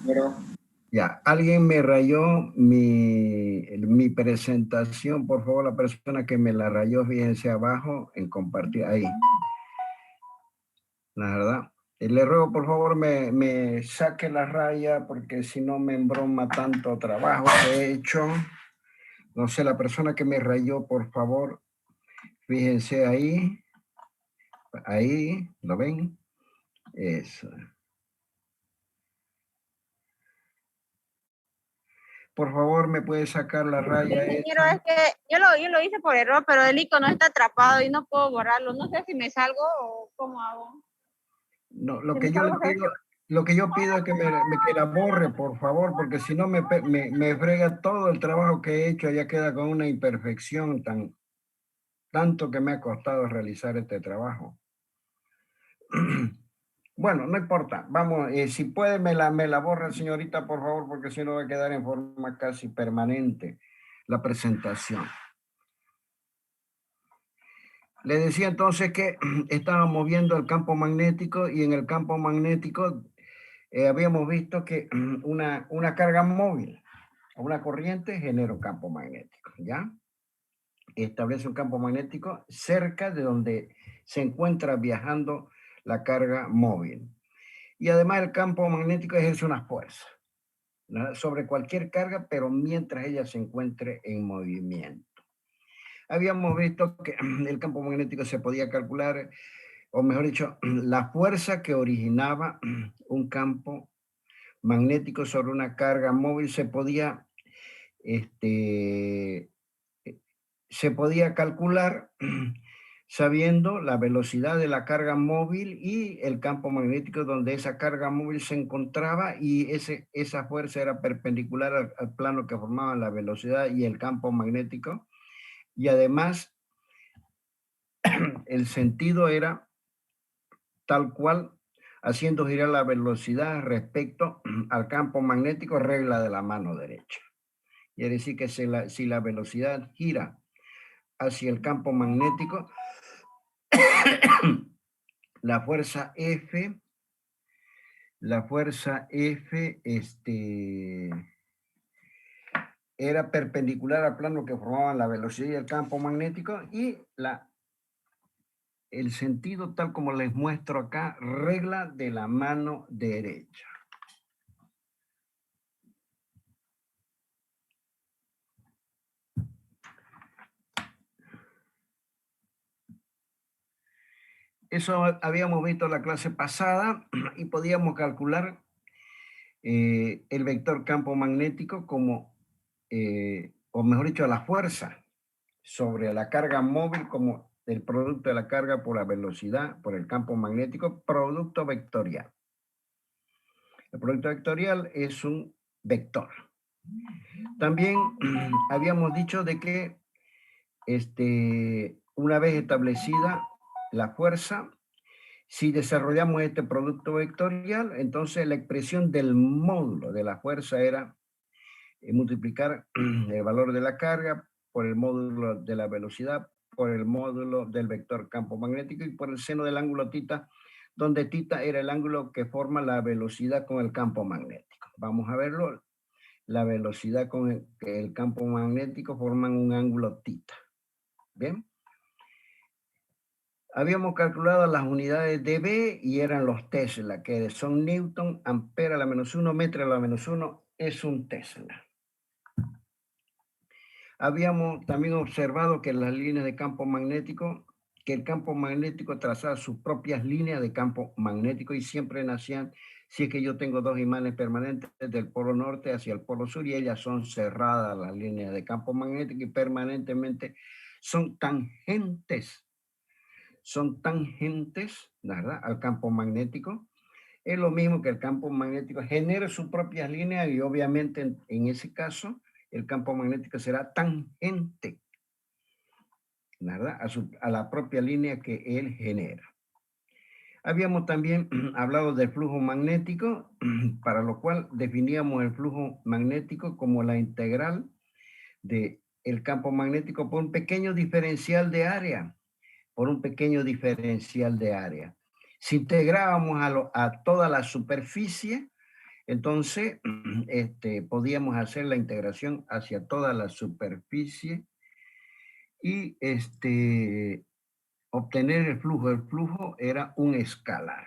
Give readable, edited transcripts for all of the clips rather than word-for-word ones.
Pero ya, alguien me rayó mi presentación. Por favor, la persona que me la rayó, fíjense abajo en compartir ahí. La verdad. Le ruego, por favor, me saque la raya porque si no me embroma tanto trabajo que he hecho. No sé, la persona que me rayó, por favor, fíjense ahí. Ahí, ¿lo ven? Eso. Por favor, ¿me puede sacar la raya Ingeniero, esa? es que yo lo hice por error, pero el icono está atrapado y no puedo borrarlo. No sé si me salgo o cómo hago. No, Si me salgo, lo que yo pido es que que la borre, por favor, porque si no me frega todo el trabajo que he hecho, ya queda con una imperfección tanto que me ha costado realizar este trabajo. Bueno, no importa. Vamos, si puede, me la borra, señorita, por favor, porque si no va a quedar en forma casi permanente la presentación. Le decía entonces que estábamos viendo el campo magnético y en el campo magnético habíamos visto que una carga móvil o una corriente genera un campo magnético, ¿ya? Establece un campo magnético cerca de donde se encuentra viajando la carga móvil. Y además el campo magnético ejerce una fuerza, ¿no?, sobre cualquier carga, pero mientras ella se encuentre en movimiento. Habíamos visto que el campo magnético se podía calcular, o mejor dicho, la fuerza que originaba un campo magnético sobre una carga móvil este, se podía calcular sabiendo la velocidad de la carga móvil y el campo magnético donde esa carga móvil se encontraba, y esa fuerza era perpendicular al plano que formaban la velocidad y el campo magnético, y además el sentido era tal cual, haciendo girar la velocidad respecto al campo magnético, regla de la mano derecha. Quiere decir que si la velocidad gira hacia el campo magnético, la fuerza F, era perpendicular al plano que formaban la velocidad y el campo magnético, y el sentido tal como les muestro acá, regla de la mano derecha. Eso habíamos visto en la clase pasada y podíamos calcular el vector campo magnético como, o mejor dicho, la fuerza sobre la carga móvil como el producto de la carga por la velocidad, por el campo magnético, producto vectorial. El producto vectorial es un vector. También habíamos dicho de que una vez establecida la fuerza, si desarrollamos este producto vectorial, entonces la expresión del módulo de la fuerza era multiplicar el valor de la carga por el módulo de la velocidad, por el módulo del vector campo magnético y por el seno del ángulo θ, donde θ era el ángulo que forma la velocidad con el campo magnético. Vamos a verlo. La velocidad con el campo magnético forman un ángulo θ. ¿Bien? Habíamos calculado las unidades de B y eran los Tesla, que son Newton, ampere a la -1, metro a la -1 es un Tesla. Habíamos también observado que las líneas de campo magnético, que el campo magnético trazaba sus propias líneas de campo magnético y siempre nacían, si es que yo tengo dos imanes permanentes del polo norte hacia el polo sur y ellas son cerradas las líneas de campo magnético y permanentemente son tangentes, ¿verdad?, al campo magnético. Es lo mismo que el campo magnético genera sus propias líneas y obviamente en ese caso el campo magnético será tangente, ¿verdad?, a la propia línea que él genera. Habíamos también hablado del flujo magnético, para lo cual definíamos el flujo magnético como la integral del campo magnético por un pequeño diferencial de área, Si integrábamos a toda la superficie, Entonces, podíamos hacer la integración hacia toda la superficie y obtener el flujo. El flujo era un escalar.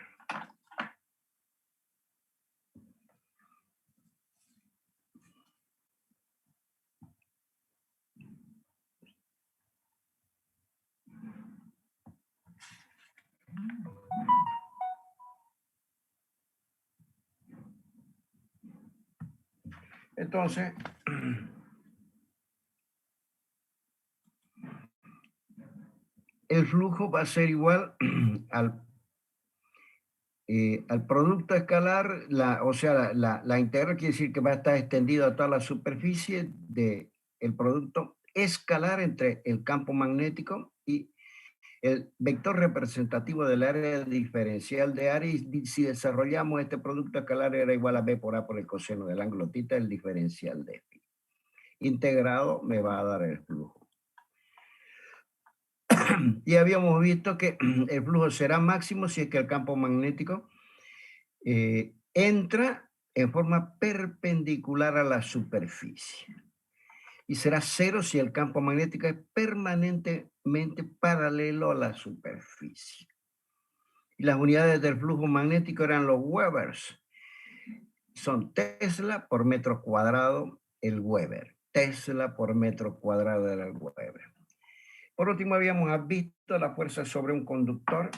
Entonces, el flujo va a ser igual al producto escalar, o sea, la integral quiere decir que va a estar extendido a toda la superficie del producto escalar entre el campo magnético y el vector representativo del área diferencial de área. Y si desarrollamos este producto escalar era igual a B por A por el coseno del ángulo θ, el diferencial de phi. Integrado me va a dar el flujo. Y habíamos visto que el flujo será máximo si es que el campo magnético entra en forma perpendicular a la superficie. Y será cero si el campo magnético es permanentemente paralelo a la superficie. Y las unidades del flujo magnético eran los Webers. Son Tesla por metro cuadrado el Weber. Tesla por metro cuadrado era el Weber. Por último, habíamos visto la fuerza sobre un conductor,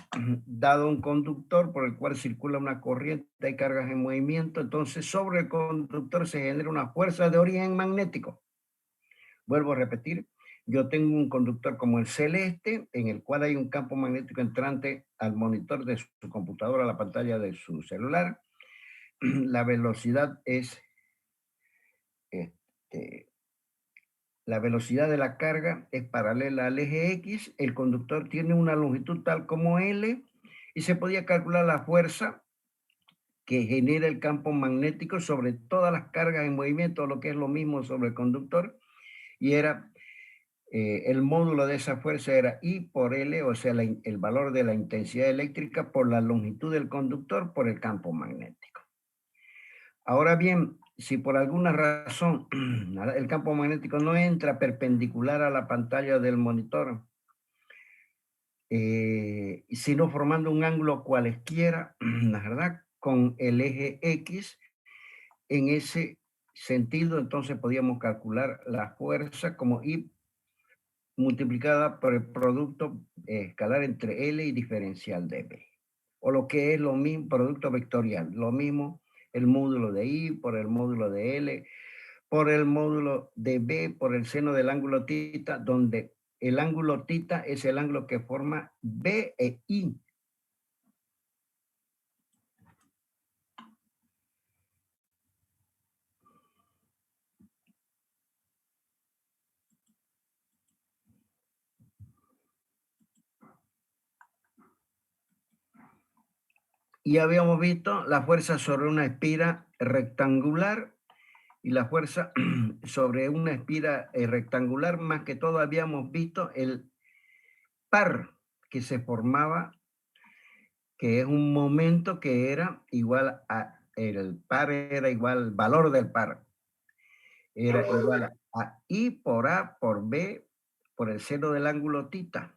dado un conductor por el cual circula una corriente y cargas en movimiento. Entonces, sobre el conductor se genera una fuerza de origen magnético. Vuelvo a repetir, yo tengo un conductor como el celeste, en el cual hay un campo magnético entrante al monitor de su computadora, a la pantalla de su celular. La velocidad es la velocidad de la carga es paralela al eje X, el conductor tiene una longitud tal como L y se podía calcular la fuerza que genera el campo magnético sobre todas las cargas en movimiento, lo que es lo mismo sobre el conductor, y era el módulo de esa fuerza era I por L, o sea, el valor de la intensidad eléctrica por la longitud del conductor por el campo magnético. Ahora bien, si por alguna razón el campo magnético no entra perpendicular a la pantalla del monitor, sino formando un ángulo cualesquiera, ¿verdad? Con el eje X, en ese sentido, entonces podíamos calcular la fuerza como I multiplicada por el producto escalar entre L y diferencial de B. O lo que es lo mismo, producto vectorial, lo mismo el módulo de I por el módulo de L, por el módulo de B, por el seno del ángulo θ, donde el ángulo θ es el ángulo que forma B e I. Y habíamos visto la fuerza sobre una espira rectangular y la fuerza sobre una espira rectangular, más que todo habíamos visto el par que se formaba, que es un momento que era igual a, el par era igual, el valor del par era igual a I por A por B por el seno del ángulo θ,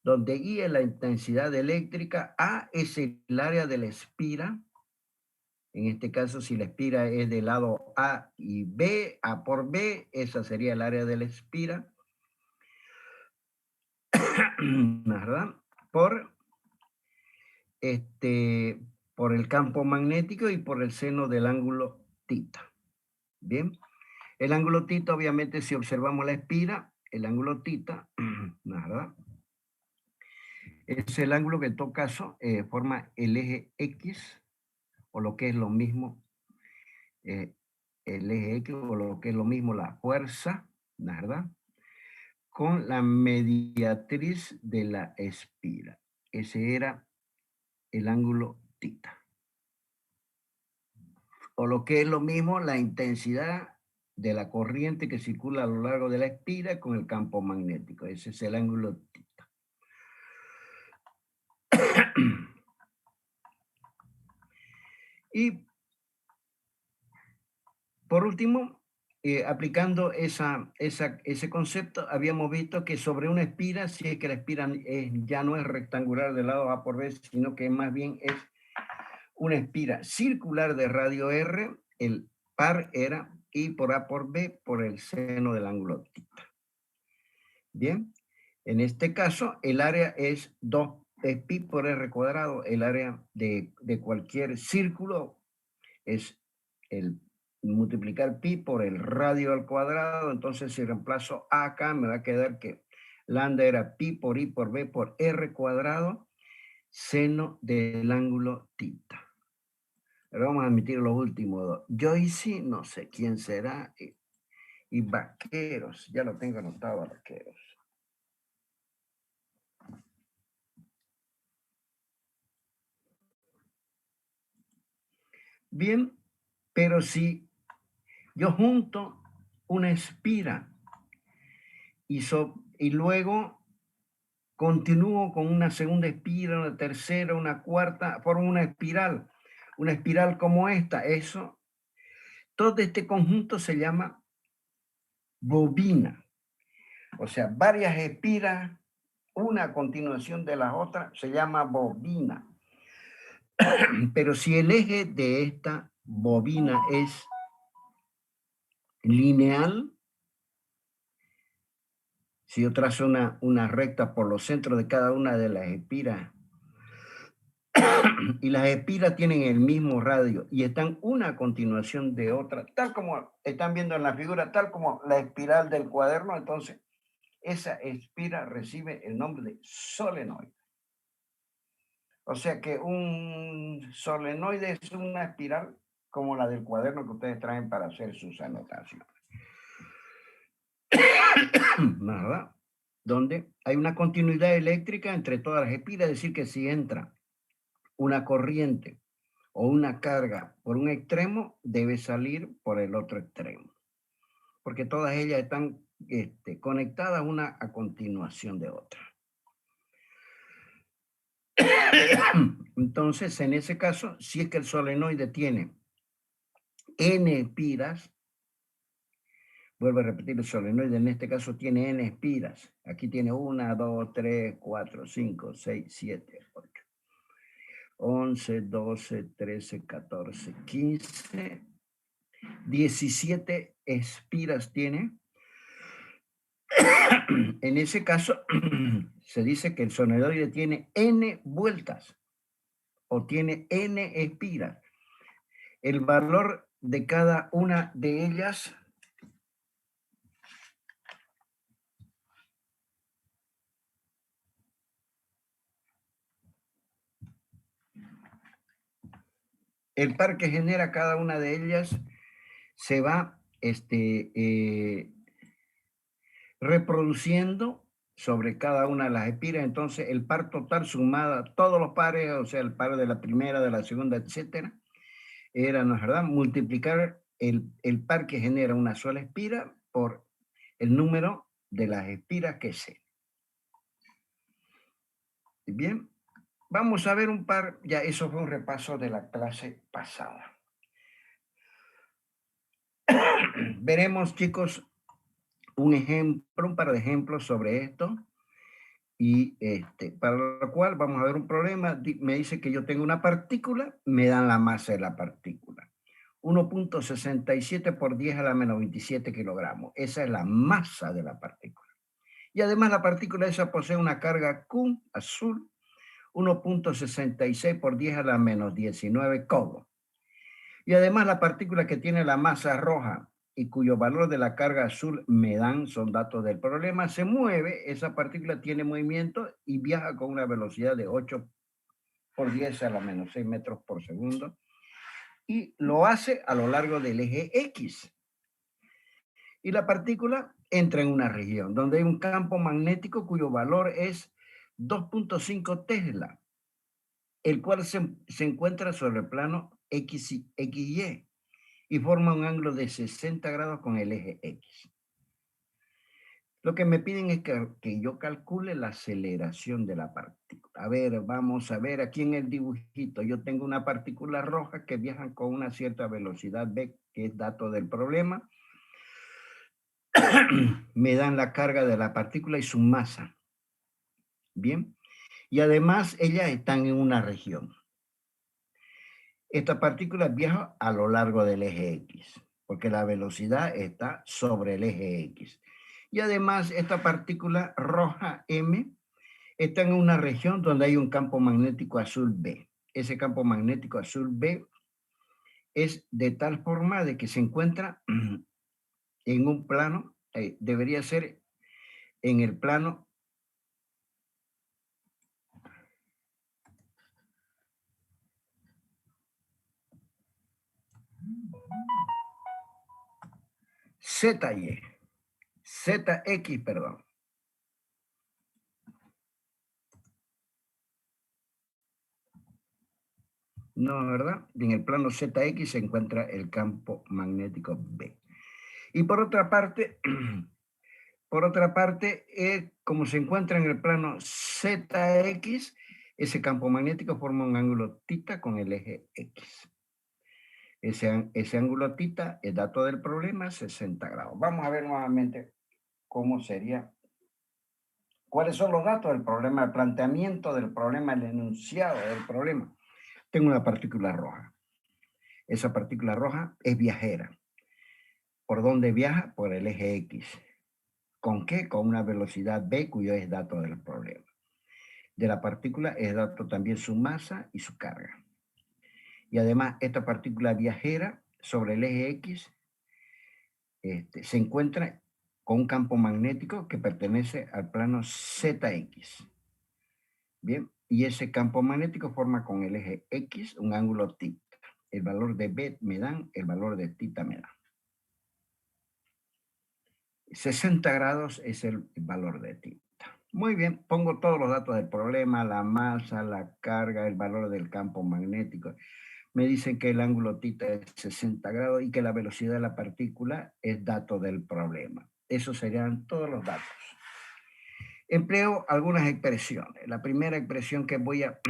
donde I es la intensidad eléctrica, A es el área de la espira. En este caso, si la espira es del lado A y B, A por B, esa sería el área de la espira, ¿verdad? Por el campo magnético y por el seno del ángulo θ. Bien, el ángulo θ, obviamente, si observamos la espira, el ángulo θ, ¿verdad? Es el ángulo que en todo caso forma el eje X, o lo que es lo mismo, el eje X, o lo que es lo mismo la fuerza, ¿verdad? Con la mediatriz de la espira. Ese era el ángulo θ. O lo que es lo mismo, la intensidad de la corriente que circula a lo largo de la espira con el campo magnético. Ese es el ángulo θ. Y por último, aplicando ese concepto, habíamos visto que sobre una espira, si es que la espira ya no es rectangular del lado A por B, sino que más bien es una espira circular de radio R, el par era I por A por B por el seno del ángulo θ. Bien, en este caso el área es 2 pi por R cuadrado, el área de cualquier círculo es el multiplicar pi por el radio al cuadrado, entonces si reemplazo A acá me va a quedar que lambda era pi por I por B por R cuadrado, seno del ángulo θ. Ahora vamos a admitir los últimos dos. Joyce, no sé quién será, y Vaqueros, ya lo tengo anotado, Vaqueros. Bien, pero si yo junto una espira y luego continúo con una segunda espira, una tercera, una cuarta, formo una espiral como esta, todo este conjunto se llama bobina. O sea, varias espiras, una a continuación de las otras, se llama bobina. Pero si el eje de esta bobina es lineal, si yo trazo una recta por los centros de cada una de las espiras, y las espiras tienen el mismo radio y están una a continuación de otra, tal como están viendo en la figura, tal como la espiral del cuaderno, entonces esa espira recibe el nombre de solenoide. O sea que un solenoide es una espiral como la del cuaderno que ustedes traen para hacer sus anotaciones. ¿Verdad? Donde hay una continuidad eléctrica entre todas las espiras, es decir, que si entra una corriente o una carga por un extremo, debe salir por el otro extremo, porque todas ellas están conectadas una a continuación de otra. Entonces, en ese caso, si es que el solenoide tiene n espiras, vuelvo a repetir, el solenoide en este caso tiene n espiras. Aquí tiene 1, 2, 3, 4, 5, 6, 7, 8, 11, 12, 13, 14, 15, 17 espiras tiene. En ese caso, se dice que el solenoide tiene n vueltas o tiene n espiras. El valor de cada una de ellas el par que genera cada una de ellas se va reproduciendo sobre cada una de las espiras. Entonces, el par total sumada, todos los pares, o sea, el par de la primera, de la segunda, etcétera, era, ¿no es verdad?, multiplicar el par que genera una sola espira por el número de las espiras que se. Bien, vamos a ver un par, ya eso fue un repaso de la clase pasada. Veremos, chicos, un par de ejemplos sobre esto. Y para lo cual vamos a ver un problema. Me dice que yo tengo una partícula, me dan la masa de la partícula. 1.67 por 10 a la menos 27 kilogramos. Esa es la masa de la partícula. Y además la partícula esa posee una carga Q azul, 1.66 por 10 a la menos 19 coulomb. Y además la partícula que tiene la masa roja y cuyo valor de la carga azul me dan, son datos del problema, se mueve, esa partícula tiene movimiento y viaja con una velocidad de 8 por 10 a la menos 6 metros por segundo y lo hace a lo largo del eje X. Y la partícula entra en una región donde hay un campo magnético cuyo valor es 2.5 Tesla, el cual se encuentra sobre el plano XY y forma un ángulo de 60 grados con el eje X. Lo que me piden es que yo calcule la aceleración de la partícula. A ver, vamos a ver aquí en el dibujito. Yo tengo una partícula roja que viajan con una cierta velocidad v, que es dato del problema. Me dan la carga de la partícula y su masa. Bien. Y además ellas están en una región. Esta partícula viaja a lo largo del eje X, porque la velocidad está sobre el eje X. Y además esta partícula roja M está en una región donde hay un campo magnético azul B. Ese campo magnético azul B es de tal forma de que se encuentra en un plano, debería ser en el plano ZY, ZX, perdón. No, ¿verdad? En el plano ZX se encuentra el campo magnético B. Y por otra parte, como se encuentra en el plano ZX, ese campo magnético forma un ángulo θ con el eje X. Ese ángulo θ es dato del problema, 60 grados. Vamos a ver nuevamente cómo sería, cuáles son los datos del problema, el planteamiento del problema, el enunciado del problema. Tengo una partícula roja. Esa partícula roja es viajera. ¿Por dónde viaja? Por el eje X. ¿Con qué? Con una velocidad v, cuyo es dato del problema. De la partícula es dato también su masa y su carga. Y además, esta partícula viajera sobre el eje X se encuentra con un campo magnético que pertenece al plano ZX. Bien, y ese campo magnético forma con el eje X un ángulo θ. El valor de B me dan, el valor de θ me dan. 60 grados es el valor de θ. Muy bien, pongo todos los datos del problema, la masa, la carga, el valor del campo magnético. Me dicen que el ángulo θ es 60 grados y que la velocidad de la partícula es dato del problema. Esos serían todos los datos. Empleo algunas expresiones. La primera expresión que voy a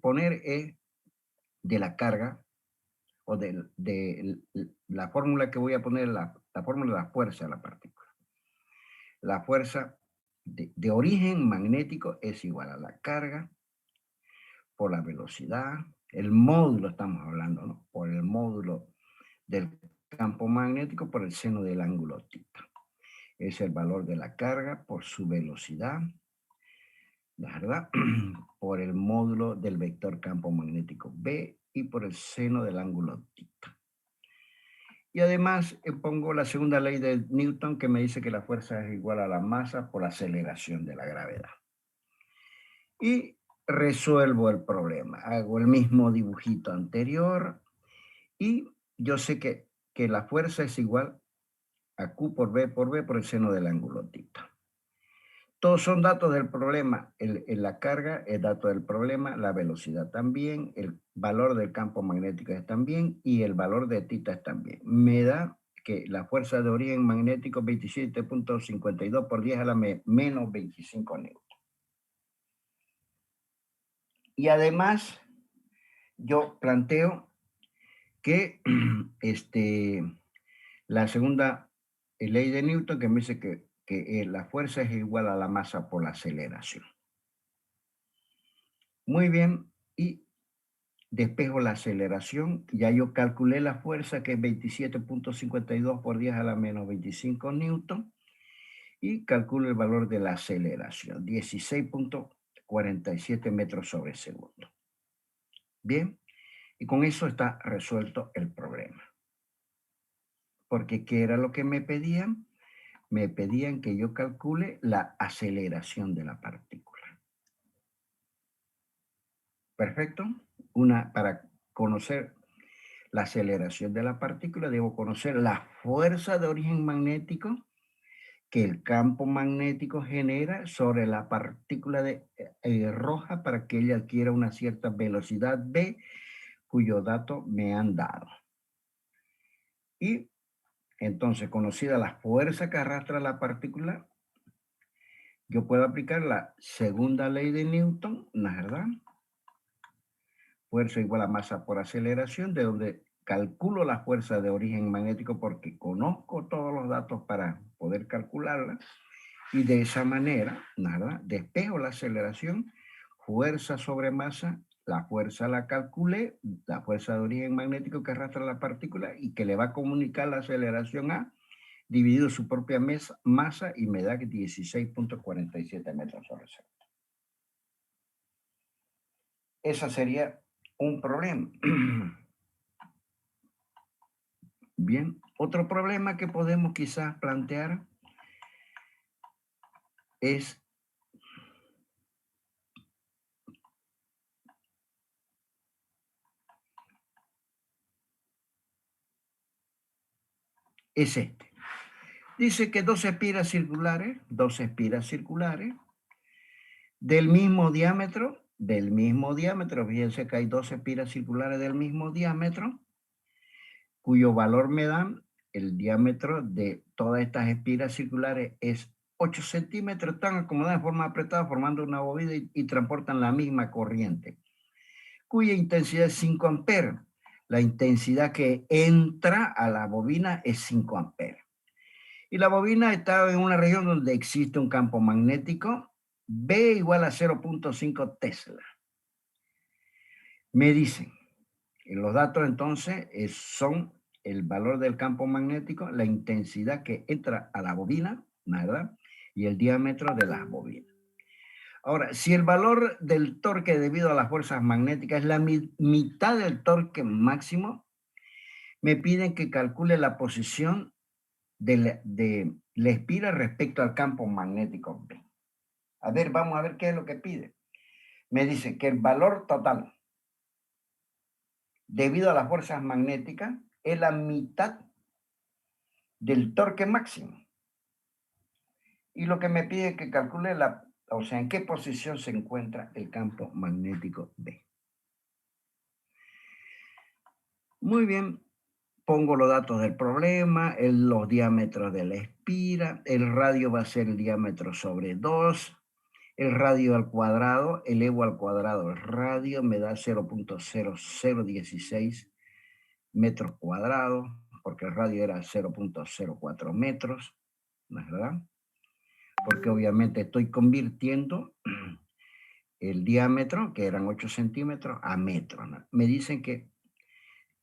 poner es de la carga, o de la fórmula que voy a poner, la fórmula de la fuerza de la partícula. La fuerza de origen magnético es igual a la carga por la velocidad, el módulo estamos hablando, ¿no? Por el módulo del campo magnético por el seno del ángulo θ. Es el valor de la carga por su velocidad, ¿verdad? Por el módulo del vector campo magnético B y por el seno del ángulo θ. Y además pongo la segunda ley de Newton que me dice que la fuerza es igual a la masa por la aceleración de la gravedad. Y resuelvo el problema. Hago el mismo dibujito anterior y yo sé que la fuerza es igual a Q por B por el seno del ángulo θ. Todos son datos del problema. La carga es dato del problema, la velocidad también, el valor del campo magnético es también y el valor de θ es también. Me da que la fuerza de origen magnético 27.52 por 10 a la menos 25 newton. Y además, yo planteo que la segunda ley de Newton que me dice que la fuerza es igual a la masa por la aceleración. Muy bien, y despejo la aceleración. Ya yo calculé la fuerza que es 27.52 por 10 a la menos 25 newton. Y calculo el valor de la aceleración, 16.47 metros sobre segundo. Bien, y con eso está resuelto el problema. Porque ¿qué era lo que me pedían? Me pedían que yo calcule la aceleración de la partícula. Perfecto. Para conocer la aceleración de la partícula, debo conocer la fuerza de origen magnético que el campo magnético genera sobre la partícula roja para que ella adquiera una cierta velocidad v, cuyo dato me han dado. Y Entonces, conocida la fuerza que arrastra la partícula, yo puedo aplicar la segunda ley de Newton, ¿no es verdad? Fuerza igual a masa por aceleración, de donde calculo la fuerza de origen magnético porque conozco todos los datos para poder calcularla. Y de esa manera, nada, despejo la aceleración, fuerza sobre masa, la fuerza la calculé, la fuerza de origen magnético que arrastra la partícula y que le va a comunicar la aceleración A, dividido su propia masa y me da 16.47 metros sobre segundo. Ese sería un problema. Bien, otro problema que podemos quizás plantear es este. Dice que dos espiras circulares del mismo diámetro, fíjense que hay dos espiras circulares del mismo diámetro, cuyo valor me dan, el diámetro de todas estas espiras circulares es 8 centímetros, están acomodadas de forma apretada formando una bobina y transportan la misma corriente, cuya intensidad es 5 amperes. La intensidad que entra a la bobina es 5 amperes. Y la bobina está en una región donde existe un campo magnético B igual a 0.5 Tesla. Me dicen, los datos entonces son el valor del campo magnético, la intensidad que entra a la bobina, ¿verdad? Y el diámetro de las bobinas. Ahora, si el valor del torque debido a las fuerzas magnéticas es la mitad del torque máximo, me piden que calcule la posición de la espira respecto al campo magnético B. A ver, vamos a ver qué es lo que pide. Me dice que el valor total debido a las fuerzas magnéticas es la mitad del torque máximo. Y lo que me pide es que calcule o sea, en qué posición se encuentra el campo magnético B. Muy bien, pongo los datos del problema, los diámetros de la espira, el radio va a ser el diámetro sobre 2, el radio al cuadrado, elevo al cuadrado el radio, me da 0.0016 metros cuadrados, porque el radio era 0.04 metros, ¿no es verdad? Porque obviamente estoy convirtiendo el diámetro, que eran 8 centímetros, a metros, ¿no? Me dicen que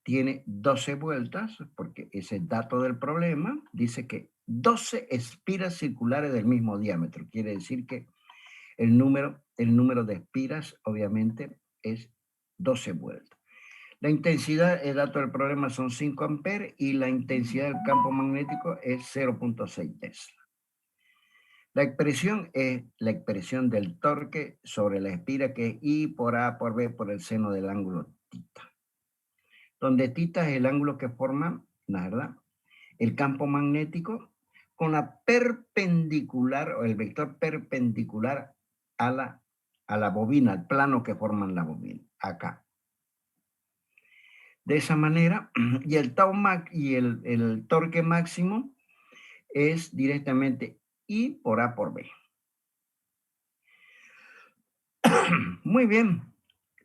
tiene 12 vueltas, porque ese dato del problema dice que 12 espiras circulares del mismo diámetro. Quiere decir que el número de espiras, obviamente, es 12 vueltas. La intensidad, el dato del problema son 5 amperes y la intensidad del campo magnético es 0.6 Tesla. La expresión es la expresión del torque sobre la espira, que es I por A por B por el seno del ángulo tita. Donde tita es el ángulo que forma, la verdad, el campo magnético con la perpendicular o el vector perpendicular a la bobina, al plano que forman la bobina, acá. De esa manera, y el tau max y el torque máximo es directamente I por A por B. Muy bien,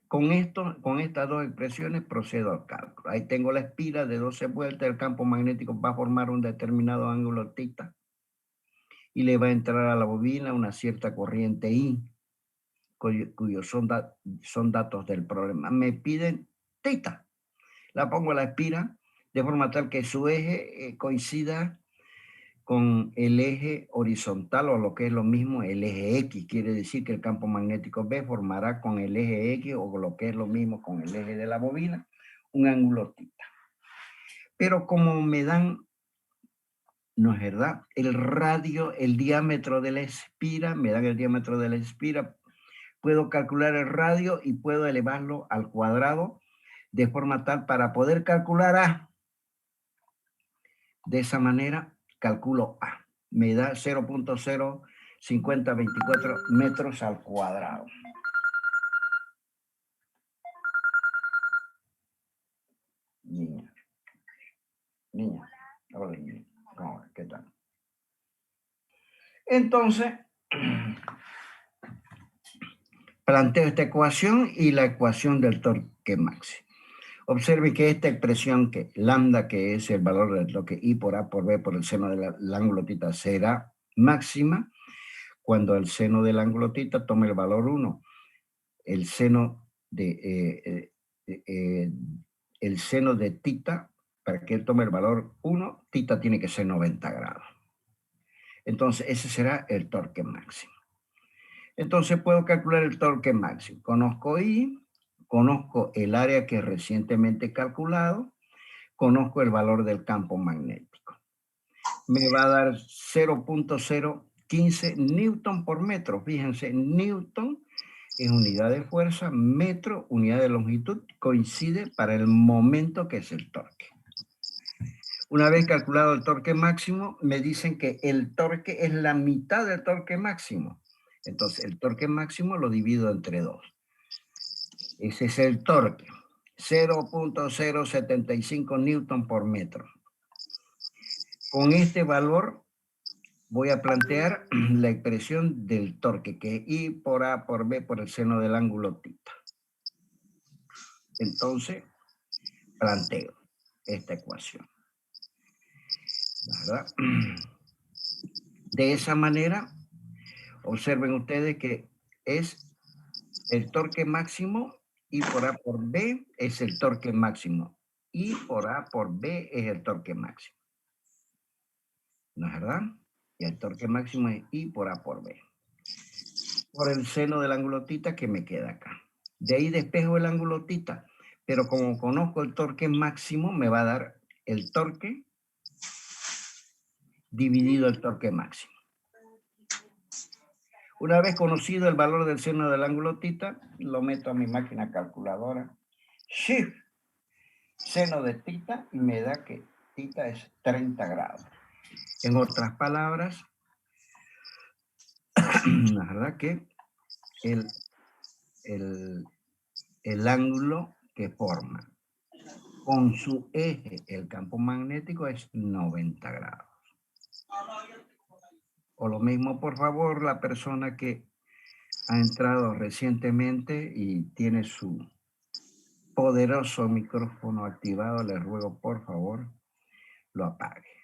con estas dos expresiones procedo al cálculo. Ahí tengo la espira de 12 vueltas, el campo magnético va a formar un determinado ángulo tita y le va a entrar a la bobina una cierta corriente I, cuyos son datos del problema. Me piden tita. La pongo a la espira de forma tal que su eje coincida con el eje horizontal, o lo que es lo mismo, el eje X. Quiere decir que el campo magnético B formará con el eje X, o lo que es lo mismo con el eje de la bobina, un ángulo tita. Pero como me dan, no es verdad, el radio, el diámetro de la espira, me dan el diámetro de la espira, puedo calcular el radio y puedo elevarlo al cuadrado de forma tal para poder calcular A. De esa manera calculo A. Me da 0.05024 metros al cuadrado. Niña. Hola, ¿cómo va? ¿Qué tal? Entonces, planteo esta ecuación y la ecuación del torque máximo. Observe que esta expresión que lambda, que es el valor del torque I por A por B por el seno del ángulo θ, será máxima cuando el seno del ángulo θ tome el valor 1. El seno el seno de θ, para que él tome el valor 1, θ tiene que ser 90 grados. Entonces, ese será el torque máximo. Entonces, puedo calcular el torque máximo. Conozco I, conozco el área que recientemente he calculado, conozco el valor del campo magnético. Me va a dar 0.015 newton por metro. Fíjense, newton es unidad de fuerza, metro, unidad de longitud, coincide para el momento que es el torque. Una vez calculado el torque máximo, me dicen que el torque es la mitad del torque máximo. Entonces, el torque máximo lo divido entre 2. Ese es el torque, 0.075 newton por metro. Con este valor voy a plantear la expresión del torque, que es I por A por B por el seno del ángulo θ. Entonces, planteo esta ecuación, ¿verdad? De esa manera, observen ustedes que es el torque máximo, I por A por B es el torque máximo. I por A por B es el torque máximo. ¿No es verdad? Y el torque máximo es I por A por B. Por el seno del ángulo θ que me queda acá. De ahí despejo el ángulo θ, pero como conozco el torque máximo, me va a dar el torque dividido el torque máximo. Una vez conocido el valor del seno del ángulo θ, lo meto a mi máquina calculadora. Shift, seno de θ, y me da que θ es 30 grados. En otras palabras, la verdad que el ángulo que forma con su eje el campo magnético es 90 grados. O lo mismo, por favor, la persona que ha entrado recientemente y tiene su poderoso micrófono activado, le ruego por favor lo apague.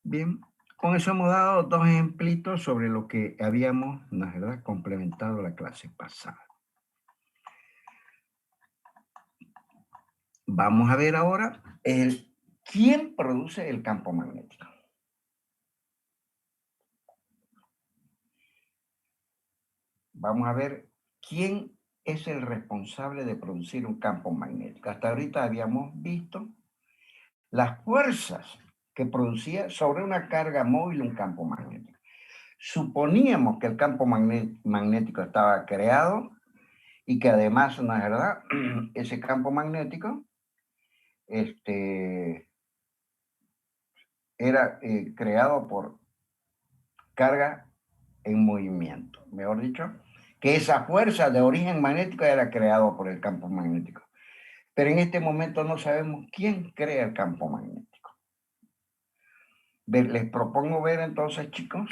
Bien, con eso hemos dado dos ejemplitos sobre lo que habíamos, ¿no es verdad?, complementado la clase pasada. Vamos a ver ahora quién produce el campo magnético. Vamos a ver quién es el responsable de producir un campo magnético. Hasta ahorita habíamos visto las fuerzas que producía sobre una carga móvil un campo magnético. Suponíamos que el campo magnético estaba creado y que además, ¿no es verdad?, ese campo magnético era creado por carga en movimiento. Mejor dicho, que esa fuerza de origen magnético era creada por el campo magnético. Pero en este momento no sabemos quién crea el campo magnético. Les propongo ver entonces, chicos,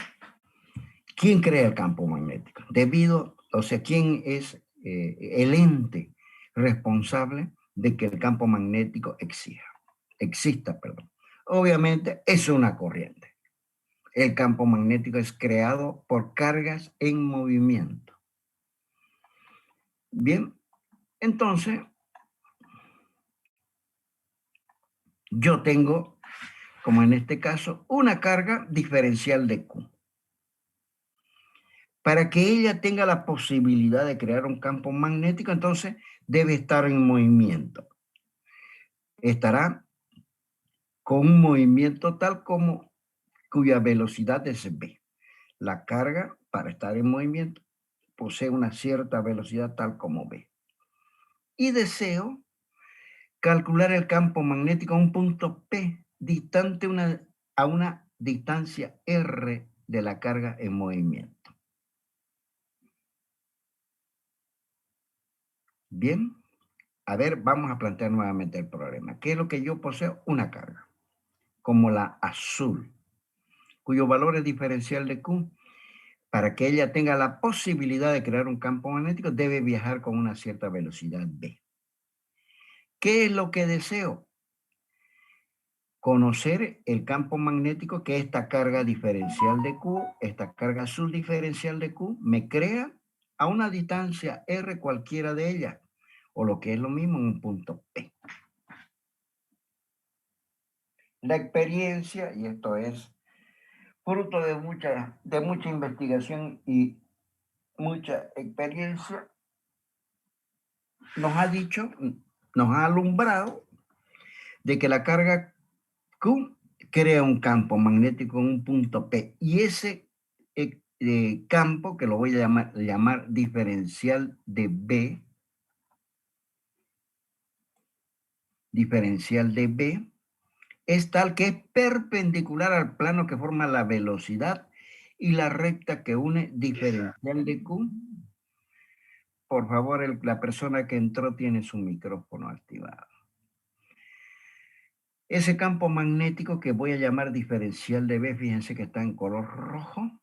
quién crea el campo magnético. ¿Quién es el ente responsable de que el campo magnético exista? Obviamente es una corriente. El campo magnético es creado por cargas en movimiento. Bien, entonces yo tengo, como en este caso, una carga diferencial de Q. Para que ella tenga la posibilidad de crear un campo magnético, entonces debe estar en movimiento. Estará con un movimiento tal como cuya velocidad es v. La carga, para estar en movimiento, posee una cierta velocidad tal como v. Y deseo calcular el campo magnético a un punto P, distante a una distancia R de la carga en movimiento. Bien, a ver, vamos a plantear nuevamente el problema. ¿Qué es lo que yo poseo? Una carga, como la azul, cuyo valor es diferencial de Q. Para que ella tenga la posibilidad de crear un campo magnético, debe viajar con una cierta velocidad v. ¿Qué es lo que deseo? Conocer el campo magnético que esta carga diferencial de Q, esta carga azul diferencial de Q, me crea a una distancia R cualquiera de ellas, o lo que es lo mismo en un punto P. La experiencia, y esto es fruto de mucha investigación y mucha experiencia, nos ha dicho, nos ha alumbrado de que la carga Q crea un campo magnético en un punto P y ese campo, que lo voy a llamar diferencial de B, es tal que es perpendicular al plano que forma la velocidad y la recta que une diferencial de Q. Por favor, la persona que entró tiene su micrófono activado. Ese campo magnético que voy a llamar diferencial de B, fíjense que está en color rojo,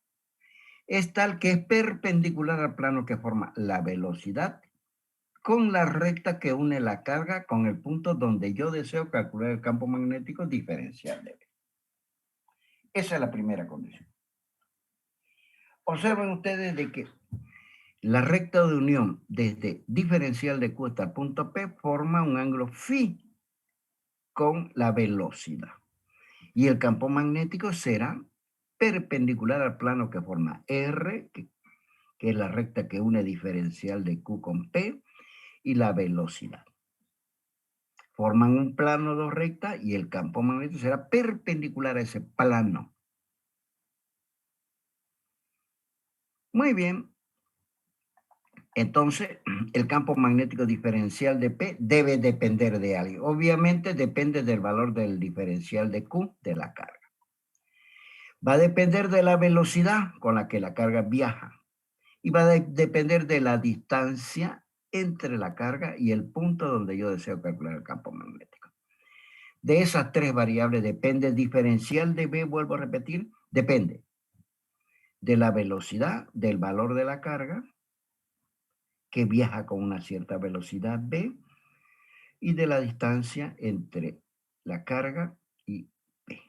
es tal que es perpendicular al plano que forma la velocidad con la recta que une la carga con el punto donde yo deseo calcular el campo magnético diferencial de B. Esa es la primera condición. Observen ustedes de que la recta de unión desde diferencial de Q hasta el punto P forma un ángulo phi con la velocidad. Y el campo magnético será perpendicular al plano que forma R, que es la recta que une diferencial de Q con P, y la velocidad. Forman un plano dos rectas y el campo magnético será perpendicular a ese plano. Muy bien. Entonces, el campo magnético diferencial de P debe depender de algo. Obviamente depende del valor del diferencial de Q de la carga. Va a depender de la velocidad con la que la carga viaja. Y va a depender de la distancia entre la carga y el punto donde yo deseo calcular el campo magnético. De esas tres variables depende el diferencial de B, vuelvo a repetir, depende de la velocidad, del valor de la carga, que viaja con una cierta velocidad B, y de la distancia entre la carga y B.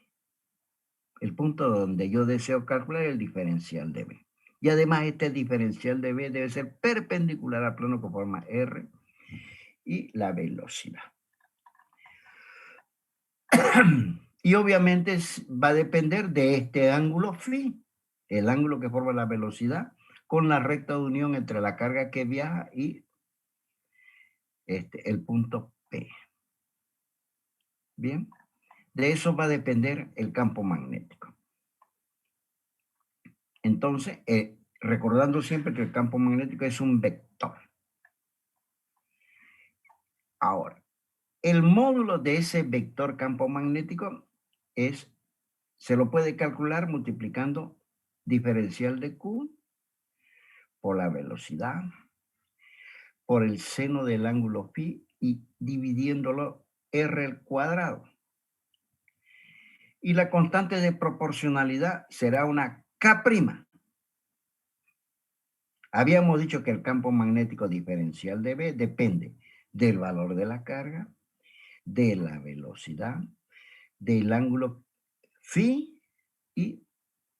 El punto donde yo deseo calcular el diferencial de B. Y además este diferencial de B debe ser perpendicular al plano que forma R y la velocidad. Y obviamente va a depender de este ángulo phi, el ángulo que forma la velocidad, con la recta de unión entre la carga que viaja y el punto P. Bien, de eso va a depender el campo magnético. Entonces, recordando siempre que el campo magnético es un vector. Ahora, el módulo de ese vector campo magnético se lo puede calcular multiplicando diferencial de Q por la velocidad, por el seno del ángulo phi y dividiéndolo R al cuadrado. Y la constante de proporcionalidad será una K'. Habíamos dicho que el campo magnético diferencial de B depende del valor de la carga, de la velocidad, del ángulo phi y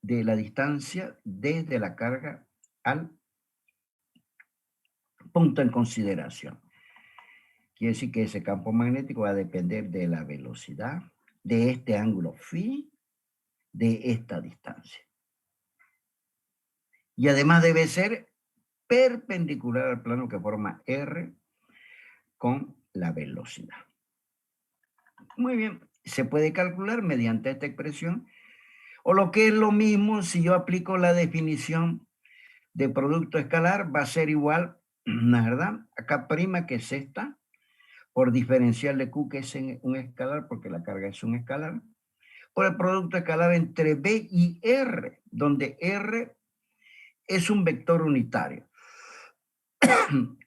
de la distancia desde la carga al punto en consideración. Quiere decir que ese campo magnético va a depender de la velocidad, de este ángulo phi, de esta distancia. Y además debe ser perpendicular al plano que forma R con la velocidad. Muy bien, se puede calcular mediante esta expresión, o lo que es lo mismo, si yo aplico la definición de producto escalar, va a ser igual, ¿no es verdad? A K', que es esta, por diferencial de Q, que es un escalar, porque la carga es un escalar, por el producto escalar entre B y R, donde R es un vector unitario,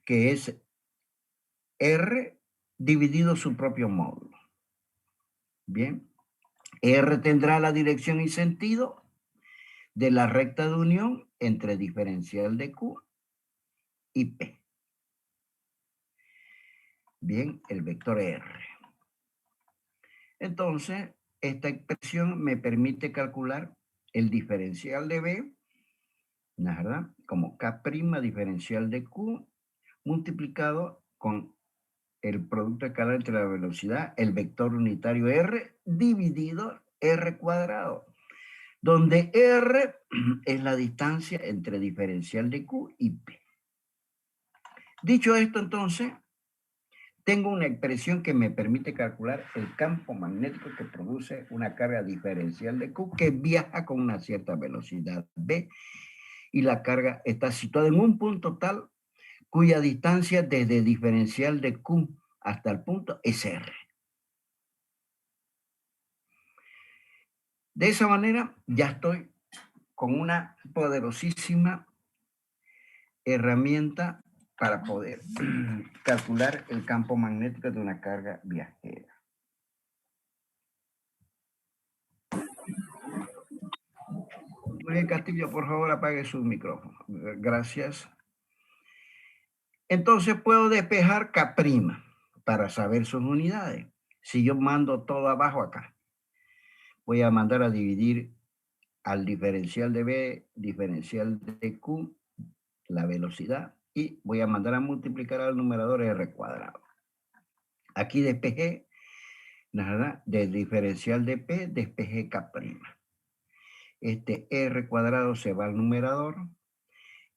que es R dividido su propio módulo. Bien. R tendrá la dirección y sentido de la recta de unión entre diferencial de Q y P. Bien, el vector R. Entonces, esta expresión me permite calcular el diferencial de B, ¿no es verdad? Como K' diferencial de Q multiplicado con el producto escalar entre la velocidad, el vector unitario R, dividido R cuadrado, donde R es la distancia entre diferencial de Q y P. Dicho esto, entonces, tengo una expresión que me permite calcular el campo magnético que produce una carga diferencial de Q que viaja con una cierta velocidad B y la carga está situada en un punto tal cuya distancia desde diferencial de Q hasta el punto es R. De esa manera ya estoy con una poderosísima herramienta para poder calcular el campo magnético de una carga viajera. Castillo, por favor, apague su micrófono. Gracias. Entonces puedo despejar K' para saber sus unidades. Si yo mando todo abajo acá, voy a mandar a dividir al diferencial de B, diferencial de Q, la velocidad, y voy a mandar a multiplicar al numerador R cuadrado. Aquí despejé, nada, del diferencial de P, despejé K'. Este R cuadrado se va al numerador,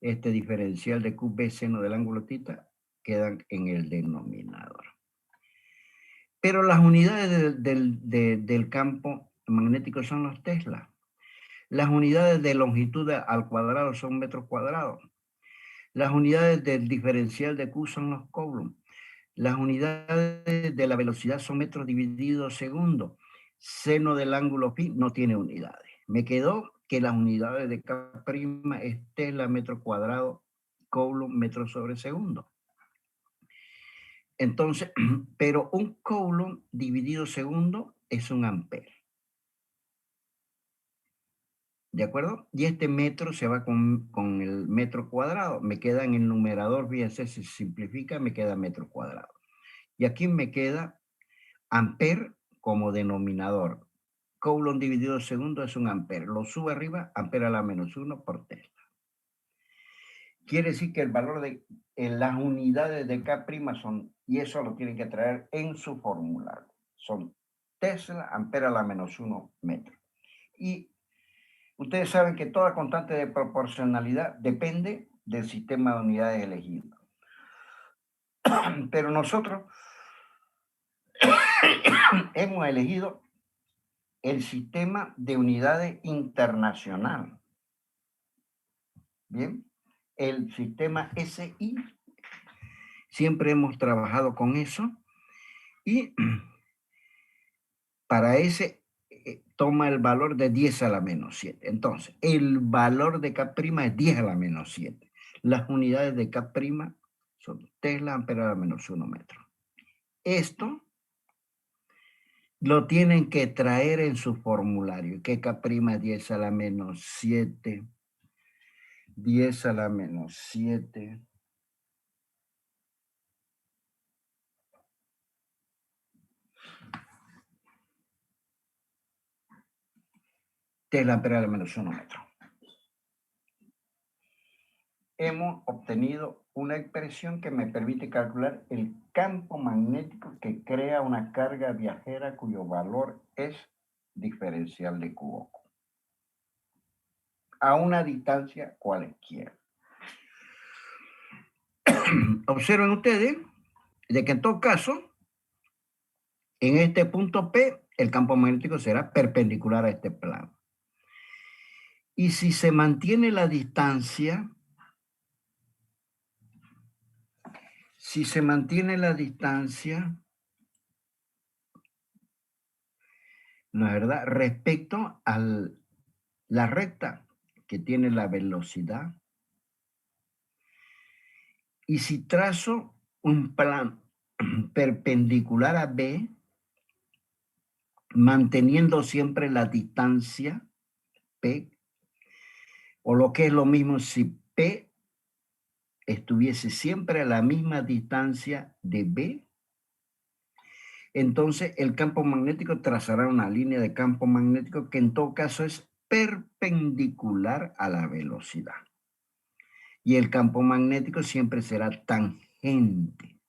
este diferencial de QB seno del ángulo θ quedan en el denominador. Pero las unidades del campo magnético son los Tesla. Las unidades de longitud al cuadrado son metros cuadrados. Las unidades del diferencial de Q son los Coulomb. Las unidades de la velocidad son metros divididos segundo. Seno del ángulo phi no tiene unidades. Me quedó que las unidades de K' es Tesla metro cuadrado, Coulomb metro sobre segundo. Entonces, pero un Coulomb dividido segundo es un ampere. ¿De acuerdo? Y este metro se va con el metro cuadrado. Me queda en el numerador, fíjense, se simplifica, me queda metro cuadrado. Y aquí me queda ampere como denominador. Coulomb dividido segundo es un ampere. Lo subo arriba, ampere a la -1 por Tesla. Quiere decir que el valor de las unidades de K' son, y eso lo tienen que traer en su formulario, son Tesla, ampere a la -1 metro. Y ustedes saben que toda constante de proporcionalidad depende del sistema de unidades elegido. Pero nosotros hemos elegido el sistema de unidades internacional. Bien, el sistema SI. Siempre hemos trabajado con eso y para ese toma el valor de 10 a la -7. Entonces, el valor de K' es 10 a la -7. Las unidades de K' son Tesla, ampere a la -1 metro. Esto lo tienen que traer en su formulario, que K' es 10 a la -7, 10 a la -7. Tesla, ampere a la -1 metro. Hemos obtenido una expresión que me permite calcular el campo magnético que crea una carga viajera cuyo valor es diferencial de Q a una distancia cualquiera. Observen ustedes de que en todo caso, en este punto P, el campo magnético será perpendicular a este plano. Y si se mantiene la distancia, ¿no es verdad? Respecto a la recta que tiene la velocidad. Y si trazo un plano perpendicular a B, manteniendo siempre la distancia P, o lo que es lo mismo si P estuviese siempre a la misma distancia de B, entonces el campo magnético trazará una línea de campo magnético que en todo caso es perpendicular a la velocidad. Y el campo magnético siempre será tangente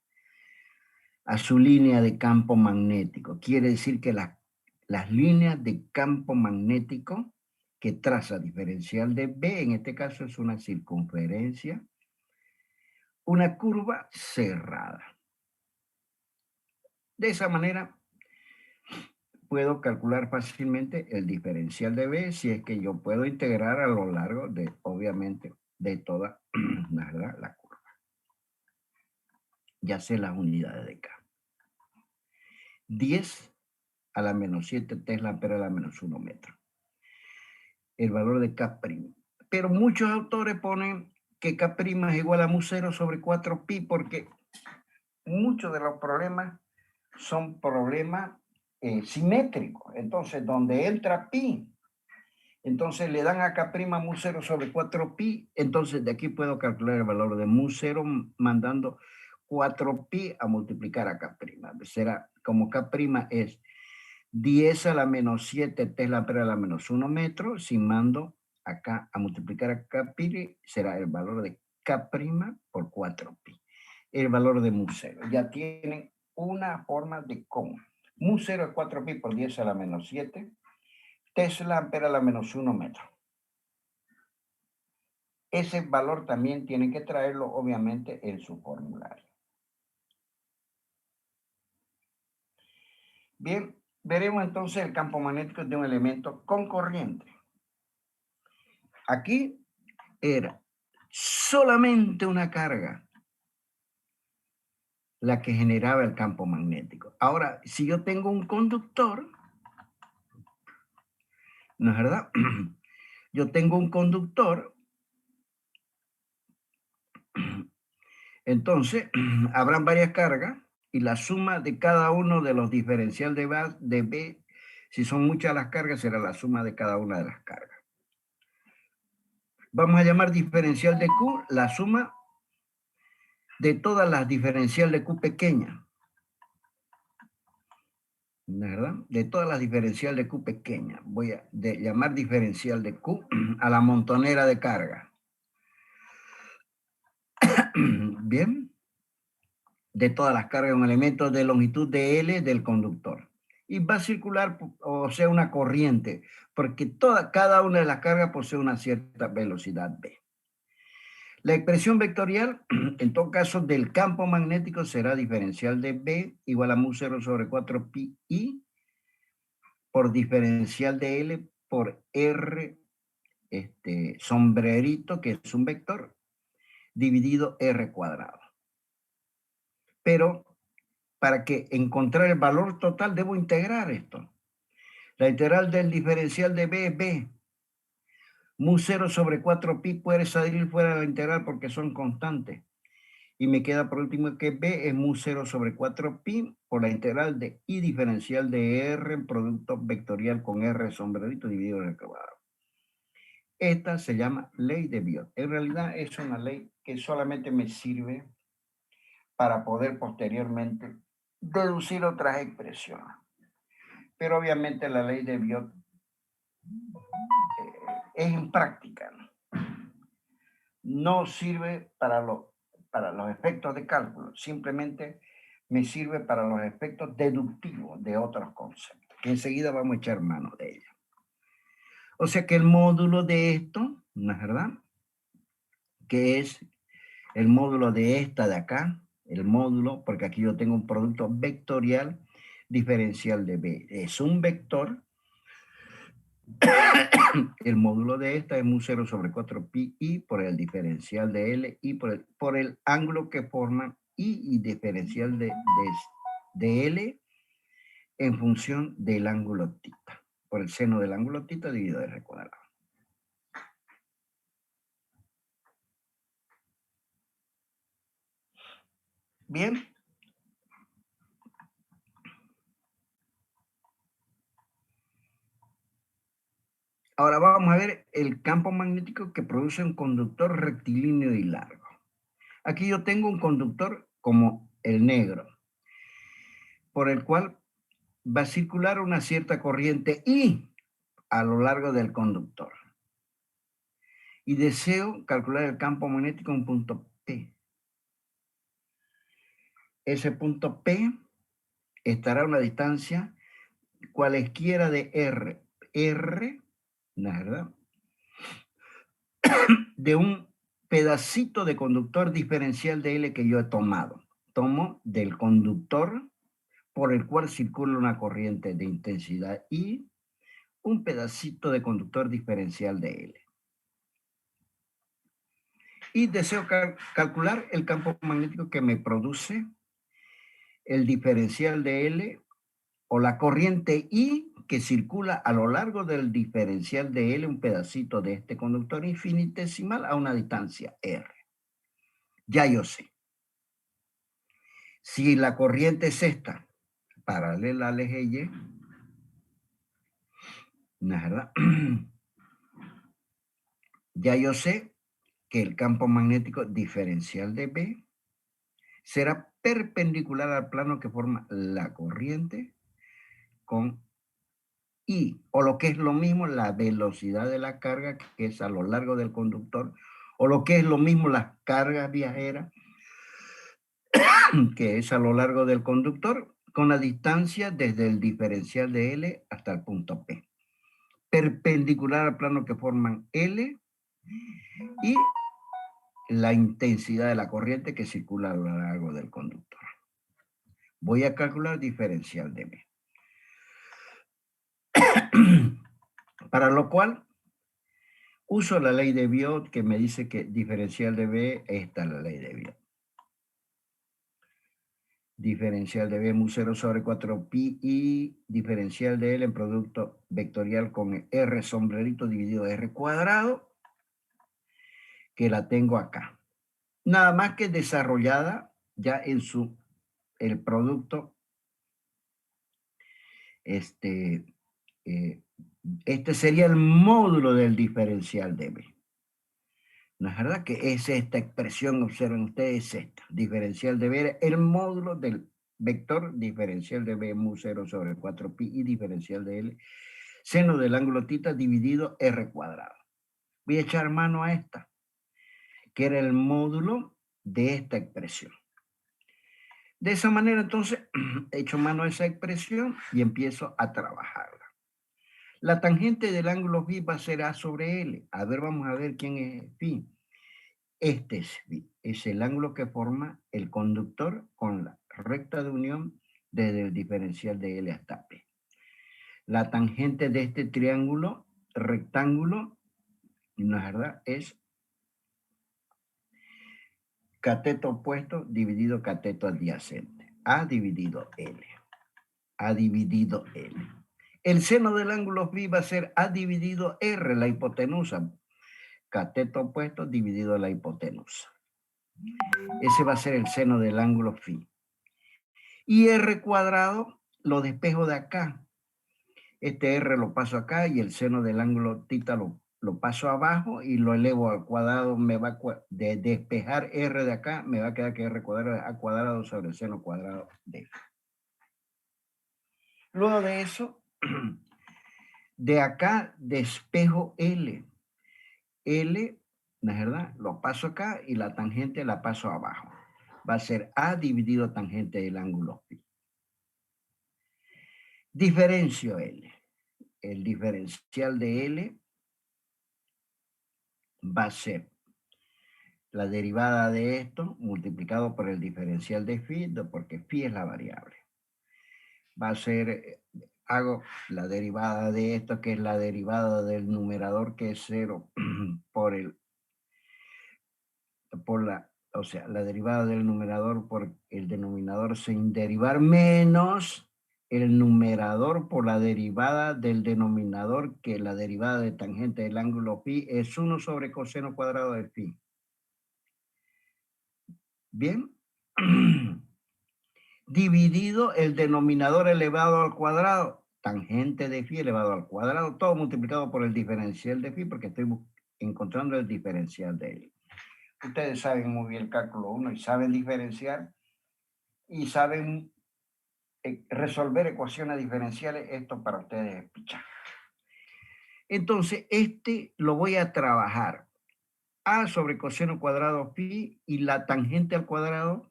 a su línea de campo magnético. Quiere decir que las líneas de campo magnético que traza diferencial de B, en este caso es una circunferencia, una curva cerrada. De esa manera puedo calcular fácilmente el diferencial de B si es que yo puedo integrar a lo largo de, obviamente, de toda la curva. Ya sé las unidades de K. 10 a la menos 7 Tesla ampere a la menos 1 metro. El valor de K'. Pero muchos autores ponen que K' es igual a mu0 sobre 4pi porque muchos de los problemas son problemas simétricos. Entonces, donde entra pi, entonces le dan a K' mu0 sobre 4pi, entonces de aquí puedo calcular el valor de mu0 mandando 4pi a multiplicar a K'. Será como K' es 10 a la menos 7 Tesla ampere a la menos 1 metro, si mando acá a multiplicar a K', será el valor de K' por 4pi. El valor de mu0. Ya tienen una forma de cómo. Mu0 es 4pi por 10 a la menos 7. Tesla ampere a la menos 1 metro. Ese valor también tienen que traerlo, obviamente, en su formulario. Bien, veremos entonces el campo magnético de un elemento con corriente. Aquí era solamente una carga la que generaba el campo magnético. Ahora, si yo tengo un conductor, ¿no es verdad? Yo tengo un conductor, entonces habrán varias cargas y la suma de cada uno de los diferenciales de B, si son muchas las cargas, será la suma de cada una de las cargas. Vamos a llamar diferencial de Q la suma de todas las diferenciales de Q pequeñas. ¿Verdad? De todas las diferenciales de Q pequeñas. Voy a llamar diferencial de Q a la montonera de carga. Bien. De todas las cargas de un elemento de longitud de L del conductor. Y va a circular, o sea, una corriente, porque cada una de las cargas posee una cierta velocidad V. La expresión vectorial, en todo caso, del campo magnético será diferencial de B igual a mu0 sobre 4pi I por diferencial de L por R sombrerito, que es un vector, dividido R cuadrado. Pero para que encontrar el valor total debo integrar esto. La integral del diferencial de B es B. Mu0 sobre 4pi puede salir fuera de la integral porque son constantes. Y me queda por último que B es mu0 sobre 4pi por la integral de I diferencial de R en producto vectorial con R sombrerito dividido en el cuadrado. Esta se llama ley de Biot. En realidad es una ley que solamente me sirve para poder posteriormente deducir otras expresiones. Pero obviamente la ley de Biot es impráctica. No sirve para los efectos de cálculo, simplemente me sirve para los efectos deductivos de otros conceptos, que enseguida vamos a echar mano de ella. O sea que el módulo de esto, ¿no es verdad? Que es el módulo de esta de acá, el módulo, porque aquí yo tengo un producto vectorial diferencial de B. Es un vector. El módulo de esta es mu0 sobre 4pi I por el diferencial de L y por el ángulo que forman I y diferencial de L en función del ángulo tita, por el seno del ángulo tita dividido R cuadrado. Bien, Ahora vamos a ver el campo magnético que produce un conductor rectilíneo y largo. Aquí yo tengo un conductor como el negro, por el cual va a circular una cierta corriente I a lo largo del conductor. Y deseo calcular el campo magnético en un punto P. Ese punto P estará a una distancia cualesquiera de R, ¿no es verdad? De un pedacito de conductor diferencial de L que yo he tomado. Tomo del conductor por el cual circula una corriente de intensidad I, un pedacito de conductor diferencial de L. Y deseo calcular el campo magnético que me produce el diferencial de L o la corriente I que circula a lo largo del diferencial de L, un pedacito de este conductor infinitesimal a una distancia R. Ya yo sé. Si la corriente es esta, paralela al eje Y, ¿no es verdad? Ya yo sé que el campo magnético diferencial de B será perpendicular al plano que forma la corriente con I, o lo que es lo mismo, la velocidad de la carga que es a lo largo del conductor, o lo que es lo mismo, las cargas viajeras que es a lo largo del conductor, con la distancia desde el diferencial de L hasta el punto P, perpendicular al plano que forman L y la intensidad de la corriente que circula a lo largo del conductor. Voy a calcular diferencial de B. Para lo cual uso la ley de Biot que me dice que diferencial de B, esta es la ley de Biot. Diferencial de B mu 0 sobre 4 pi y diferencial de L en producto vectorial con R sombrerito dividido R cuadrado, que la tengo acá. Nada más que desarrollada ya en el producto, este sería el módulo del diferencial de B. ¿No es verdad? Que es esta expresión, observen ustedes, es esta. Diferencial de B, el módulo del vector diferencial de B mu 0 sobre 4 pi y diferencial de L, seno del ángulo θ dividido R cuadrado. Voy a echar mano a esta, que era el módulo de esta expresión. De esa manera, entonces, echo mano a esa expresión y empiezo a trabajarla. La tangente del ángulo phi va a ser A sobre L. A ver, vamos a ver quién es phi. Este es el ángulo que forma el conductor con la recta de unión desde el diferencial de L hasta P. La tangente de este triángulo rectángulo, ¿no es verdad? Es cateto opuesto dividido cateto adyacente. A dividido L. A dividido L. El seno del ángulo phi va a ser A dividido R, la hipotenusa. Cateto opuesto dividido la hipotenusa. Ese va a ser el seno del ángulo phi. Y R cuadrado lo despejo de acá. Este R lo paso acá y el seno del ángulo θ lo paso abajo y lo elevo al cuadrado. Me va de despejar R de acá, me va a quedar que R cuadrado A cuadrado sobre el seno cuadrado de F. Luego de eso, de acá despejo L. L, ¿no es verdad? Lo paso acá y la tangente la paso abajo. Va a ser A dividido tangente del ángulo phi. Diferencio L. El diferencial de L va a ser la derivada de esto multiplicado por el diferencial de phi, porque phi es la variable. Va a ser, hago la derivada de esto, que es la derivada del numerador, que es 0, o sea, la derivada del numerador por el denominador sin derivar, menos el numerador por la derivada del denominador, que la derivada de tangente del ángulo phi es 1 sobre coseno cuadrado de phi. Bien. Dividido el denominador elevado al cuadrado. tangente de phi elevado al cuadrado, todo multiplicado por el diferencial de phi, porque estoy encontrando el diferencial de él. Ustedes saben muy bien el cálculo 1 y saben diferenciar y saben resolver ecuaciones diferenciales. Esto para ustedes es pichar. Entonces, lo voy a trabajar. A sobre coseno cuadrado phi y la tangente al cuadrado,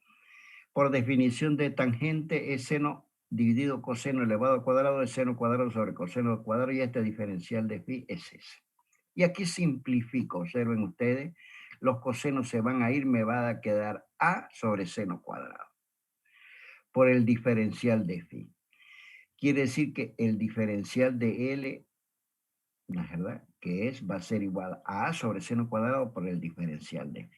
por definición de tangente, es seno dividido coseno elevado al cuadrado de seno cuadrado sobre coseno al cuadrado, y este diferencial de phi es ese. Y aquí simplifico, observen ustedes, los cosenos se van a ir, me va a quedar A sobre seno cuadrado por el diferencial de phi. Quiere decir que el diferencial de L, ¿no es verdad? Que va a ser igual a sobre seno cuadrado por el diferencial de phi.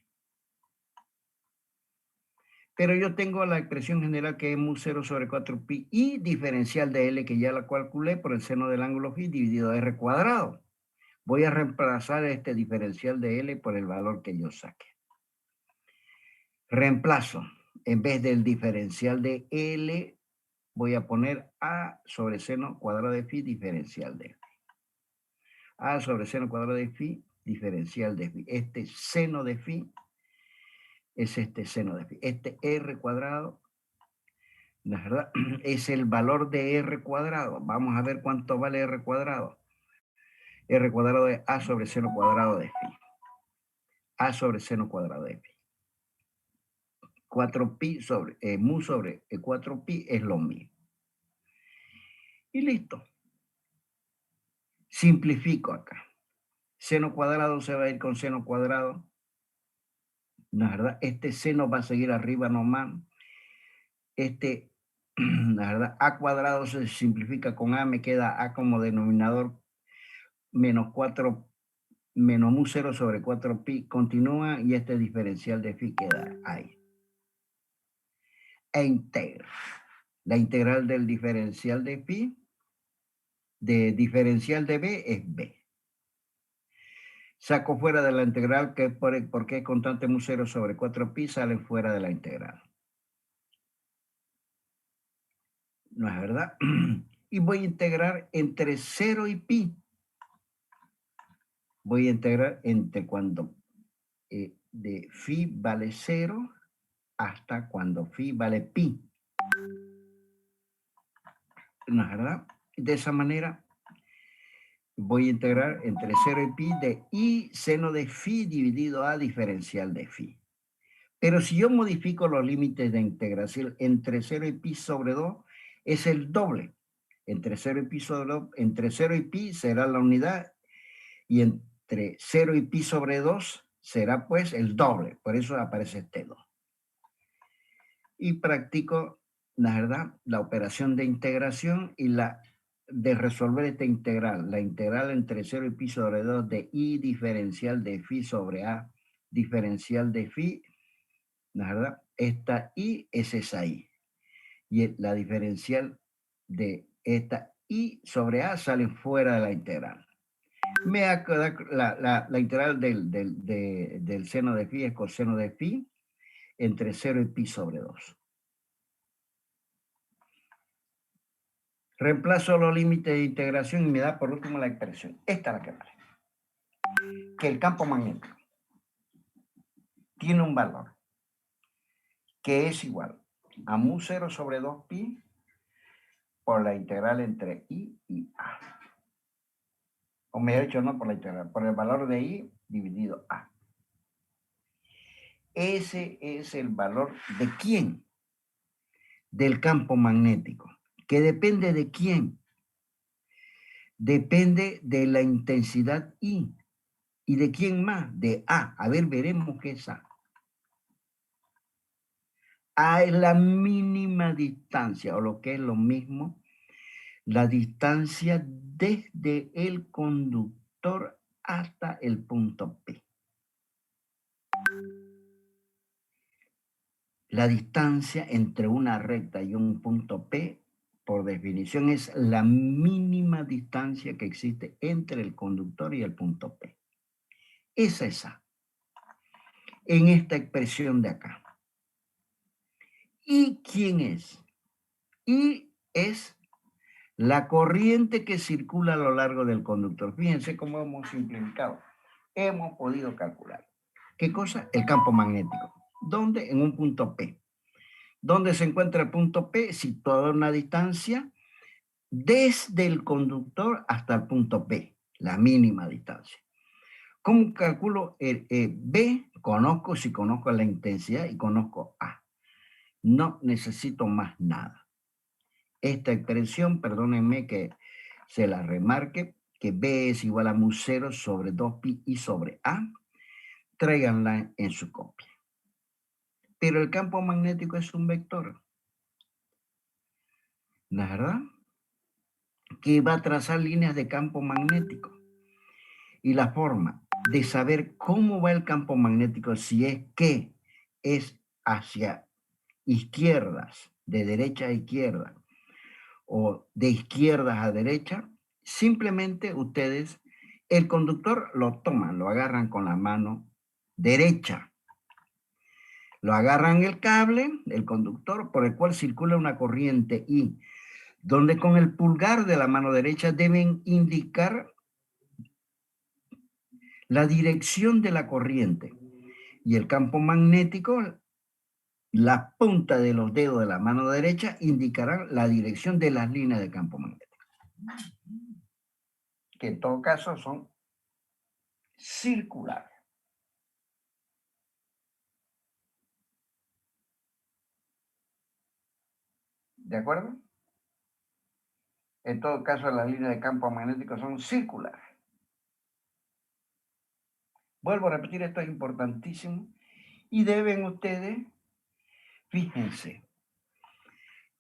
Pero yo tengo la expresión general que es mu 0 sobre 4pi y diferencial de L, que ya la calculé por el seno del ángulo phi dividido R cuadrado. Voy a reemplazar este diferencial de L por el valor que yo saque. Reemplazo. En vez del diferencial de L, voy a poner A sobre seno cuadrado de phi diferencial de phi. A sobre seno cuadrado de phi diferencial de phi. Este seno de phi es este seno de phi. Este R cuadrado, ¿no es verdad? Es el valor de R cuadrado. Vamos a ver cuánto vale R cuadrado. R cuadrado es A sobre seno cuadrado de phi. A sobre seno cuadrado de phi. 4pi sobre, mu sobre 4pi es lo mismo. Y listo. Simplifico acá. Seno cuadrado se va a ir con seno cuadrado. ¿No es verdad? Este seno va a seguir arriba nomás. La verdad, a cuadrado se simplifica con a, me queda a como denominador menos 4, menos mu 0 sobre 4pi, continúa y este diferencial de phi queda ahí. E integra. La integral del diferencial de phi, de diferencial de b, es b. Saco fuera de la integral, que porque es constante mu 0 sobre 4pi, salen fuera de la integral. ¿No es verdad? Y voy a integrar entre 0 y pi. Voy a integrar entre cuando de phi vale 0 hasta cuando phi vale pi. ¿No es verdad? De esa manera voy a integrar entre 0 y pi de i seno de phi dividido a diferencial de phi. Pero si yo modifico los límites de integración entre 0 y pi sobre 2, es el doble. Entre 0 y pi sobre 2, entre 0 y pi será la unidad y entre 0 y pi sobre 2 será pues el doble. Por eso aparece este 2. Y practico, la verdad, la operación de integración y la de resolver esta integral. La integral entre 0 y pi sobre 2 de i diferencial de phi sobre a diferencial de phi, ¿la verdad? Esta i es esa i. Y la diferencial de esta i sobre a sale fuera de la integral. Me va a quedar la integral del seno de phi es coseno de phi entre 0 y pi sobre 2. Reemplazo los límites de integración y me da por último la expresión. Esta es la que vale. Que el campo magnético tiene un valor que es igual a mu 0 sobre 2pi por la integral entre i y a. O mejor dicho, no por la integral, por el valor de i dividido a. Ese es el valor de quién? Del campo magnético. ¿Que depende de quién? Depende de la intensidad I. ¿Y de quién más? De A. A ver, veremos qué es A. A es la mínima distancia, o lo que es lo mismo, la distancia desde el conductor hasta el punto P. La distancia entre una recta y un punto P, por definición, es la mínima distancia que existe entre el conductor y el punto P. Esa es A. En esta expresión de acá. ¿Y quién es? Y es La corriente que circula a lo largo del conductor. Fíjense cómo hemos simplificado. Hemos podido calcular. ¿Qué cosa? El campo magnético. ¿Dónde? En un punto P. ¿Dónde se encuentra el punto P? Situado a una distancia desde el conductor hasta el punto P, la mínima distancia. ¿Cómo calculo el B? Si conozco la intensidad y conozco A. No necesito más nada. Esta expresión, perdónenme que se la remarque, que B es igual a mu0 sobre 2pi y sobre A. Tráiganla en su copia. Pero el campo magnético es un vector. ¿No es verdad? Que va a trazar líneas de campo magnético. Y la forma de saber cómo va el campo magnético, si es que es hacia izquierdas, de derecha a izquierda, o de izquierdas a derecha, simplemente ustedes, el conductor lo toman, lo agarran con la mano derecha. Lo agarran el cable, el conductor, por el cual circula una corriente I, donde con el pulgar de la mano derecha deben indicar la dirección de la corriente. Y el campo magnético, la punta de los dedos de la mano derecha indicarán la dirección de las líneas de campo magnético. Que en todo caso son circulares. ¿De acuerdo? En todo caso, las líneas de campo magnético son circulares. Vuelvo a repetir, esto es importantísimo. Y deben ustedes, fíjense,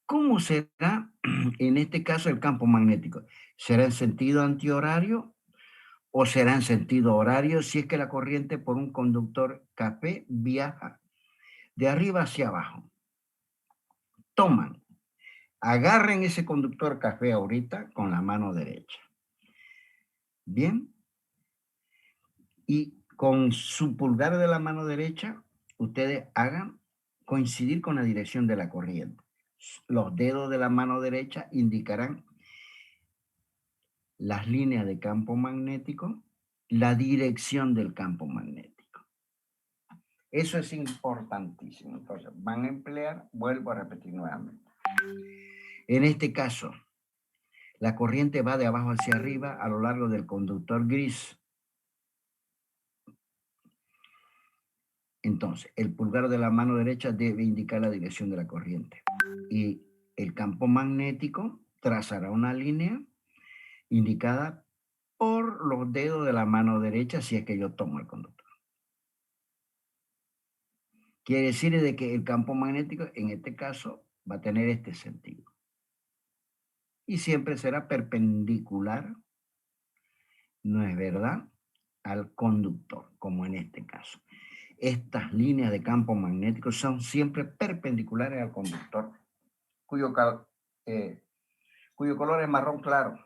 ¿cómo será en este caso el campo magnético? ¿Será en sentido antihorario o será en sentido horario si es que la corriente por un conductor café viaja de arriba hacia abajo? Toman, agarren ese conductor café ahorita con la mano derecha. Bien. Y con su pulgar de la mano derecha, ustedes hagan coincidir con la dirección de la corriente. Los dedos de la mano derecha indicarán las líneas de campo magnético, la dirección del campo magnético. Eso es importantísimo. Entonces, van a emplear, vuelvo a repetir nuevamente. En este caso, la corriente va de abajo hacia arriba a lo largo del conductor gris. Entonces, el pulgar de la mano derecha debe indicar la dirección de la corriente. Y el campo magnético trazará una línea indicada por los dedos de la mano derecha si es que yo tomo el conductor. Quiere decir de que el campo magnético en este caso va a tener este sentido. Y siempre será perpendicular, ¿no es verdad?, al conductor, como en este caso. Estas líneas de campo magnético son siempre perpendiculares al conductor, cuyo color es marrón claro.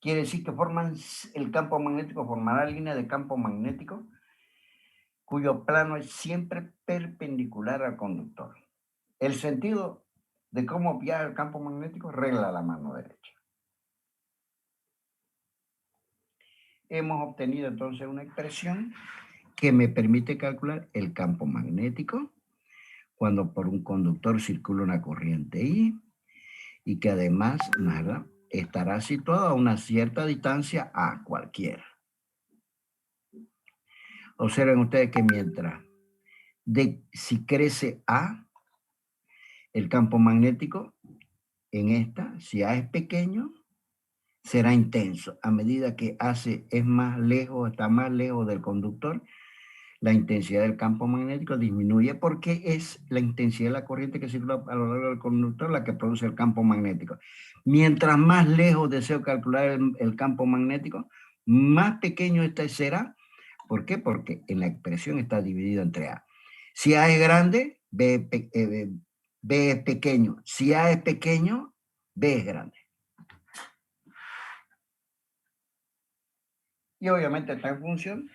Quiere decir que forman el campo magnético, formará línea de campo magnético cuyo plano es siempre perpendicular al conductor. El sentido de cómo viaja el campo magnético regla la mano derecha. Hemos obtenido entonces una expresión que me permite calcular el campo magnético cuando por un conductor circula una corriente I y que además, nada, estará situado a una cierta distancia a cualquiera. Observen ustedes que mientras si crece A, el campo magnético en esta, si A es pequeño, será intenso. A medida que A es más lejos, está más lejos del conductor, la intensidad del campo magnético disminuye porque es la intensidad de la corriente que circula a lo largo del conductor la que produce el campo magnético. Mientras más lejos deseo calcular el campo magnético, más pequeño este será. ¿Por qué? Porque en la expresión está dividido entre A. Si A es grande, B es pequeño. Si A es pequeño, B es grande. Y obviamente está en función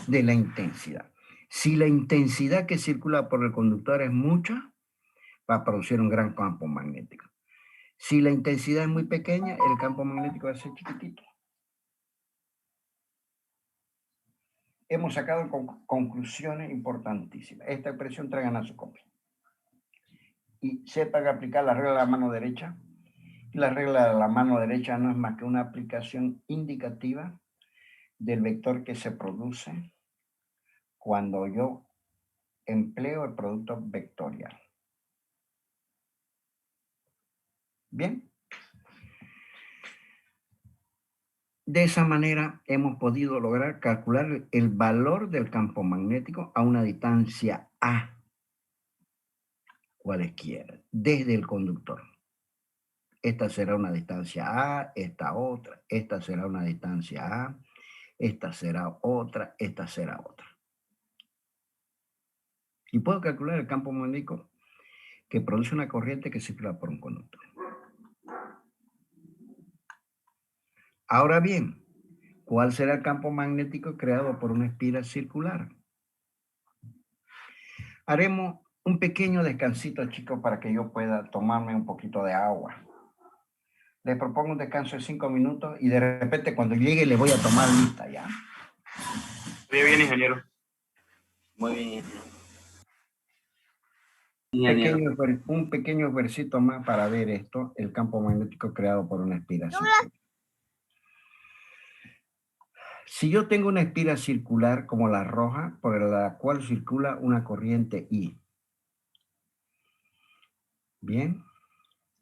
de la intensidad. Si la intensidad que circula por el conductor es mucha, va a producir un gran campo magnético. Si la intensidad es muy pequeña, el campo magnético va a ser chiquitito. Hemos sacado conclusiones importantísimas. Esta expresión traigan a su copia. Y sepan aplicar la regla de la mano derecha. La regla de la mano derecha no es más que una aplicación indicativa del vector que se produce cuando yo empleo el producto vectorial. Bien. De esa manera hemos podido lograr calcular el valor del campo magnético a una distancia A, cualesquiera, desde el conductor. Esta será una distancia A, esta otra, esta será una distancia A, esta será otra, esta será otra. Y puedo calcular el campo magnético que produce una corriente que circula por un conductor. Ahora bien, ¿cuál será el campo magnético creado por una espiral circular? Haremos un pequeño descansito, chicos, para que yo pueda tomarme un poquito de agua. Les propongo un descanso de 5 minutos y de repente cuando llegue les voy a tomar lista ya. Muy bien, ingeniero. Muy bien. Un pequeño versito más para ver esto, el campo magnético creado por una espiral circular. Si yo tengo una espiral circular como la roja, por la cual circula una corriente I, bien,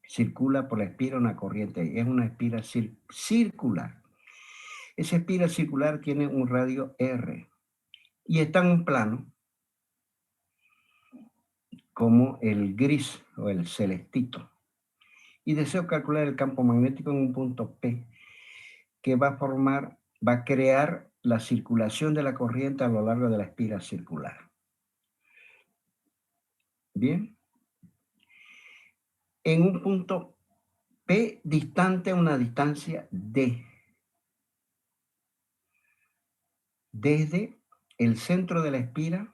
circula por la espiral una corriente I, es una espiral circular. Esa espiral circular tiene un radio R y está en un plano como el gris o el celestito. Y deseo calcular el campo magnético en un punto P que va a crear la circulación de la corriente a lo largo de la espiral circular. Bien. En un punto P distante a una distancia D. Desde el centro de la espiral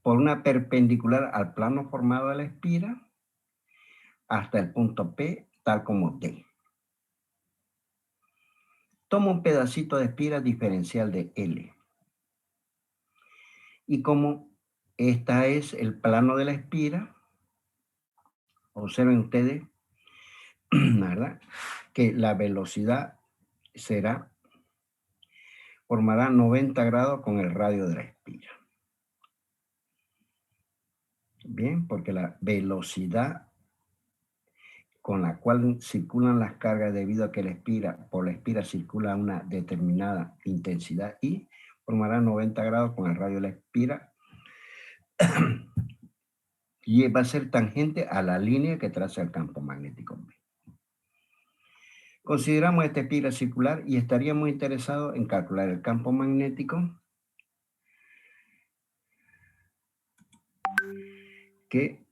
por una perpendicular al plano formado de la espiral hasta el punto P, tal como D. Tomo un pedacito de espiral diferencial de L. Y como este es el plano de la espiral, observen ustedes, ¿verdad?, que la velocidad formará 90 grados con el radio de la espiral. Bien, porque la velocidad con la cual circulan las cargas debido a que por la espiral circula a una determinada intensidad I, formará 90 grados con el radio de la espiral y va a ser tangente a la línea que traza el campo magnético B. Consideramos esta espiral circular y estaríamos interesados en calcular el campo magnético que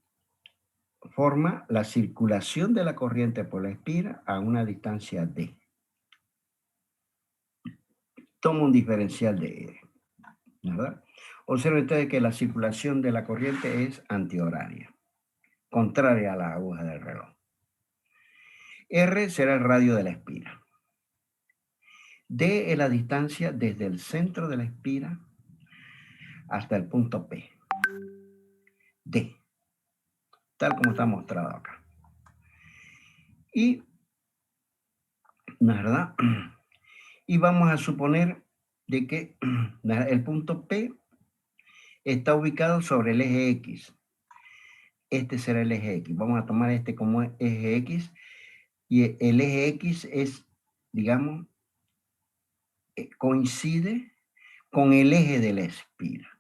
forma la circulación de la corriente por la espiral a una distancia D. Tomo un diferencial de R, ¿verdad? Observen ustedes que la circulación de la corriente es antihoraria, contraria a la aguja del reloj. R será el radio de la espiral. D es la distancia desde el centro de la espiral hasta el punto P. D, tal como está mostrado acá. Y, ¿verdad? Y vamos a suponer de que el punto P está ubicado sobre el eje X. Este será el eje X. Vamos a tomar este como eje X. Y el eje X es, digamos, coincide con el eje de la espiral.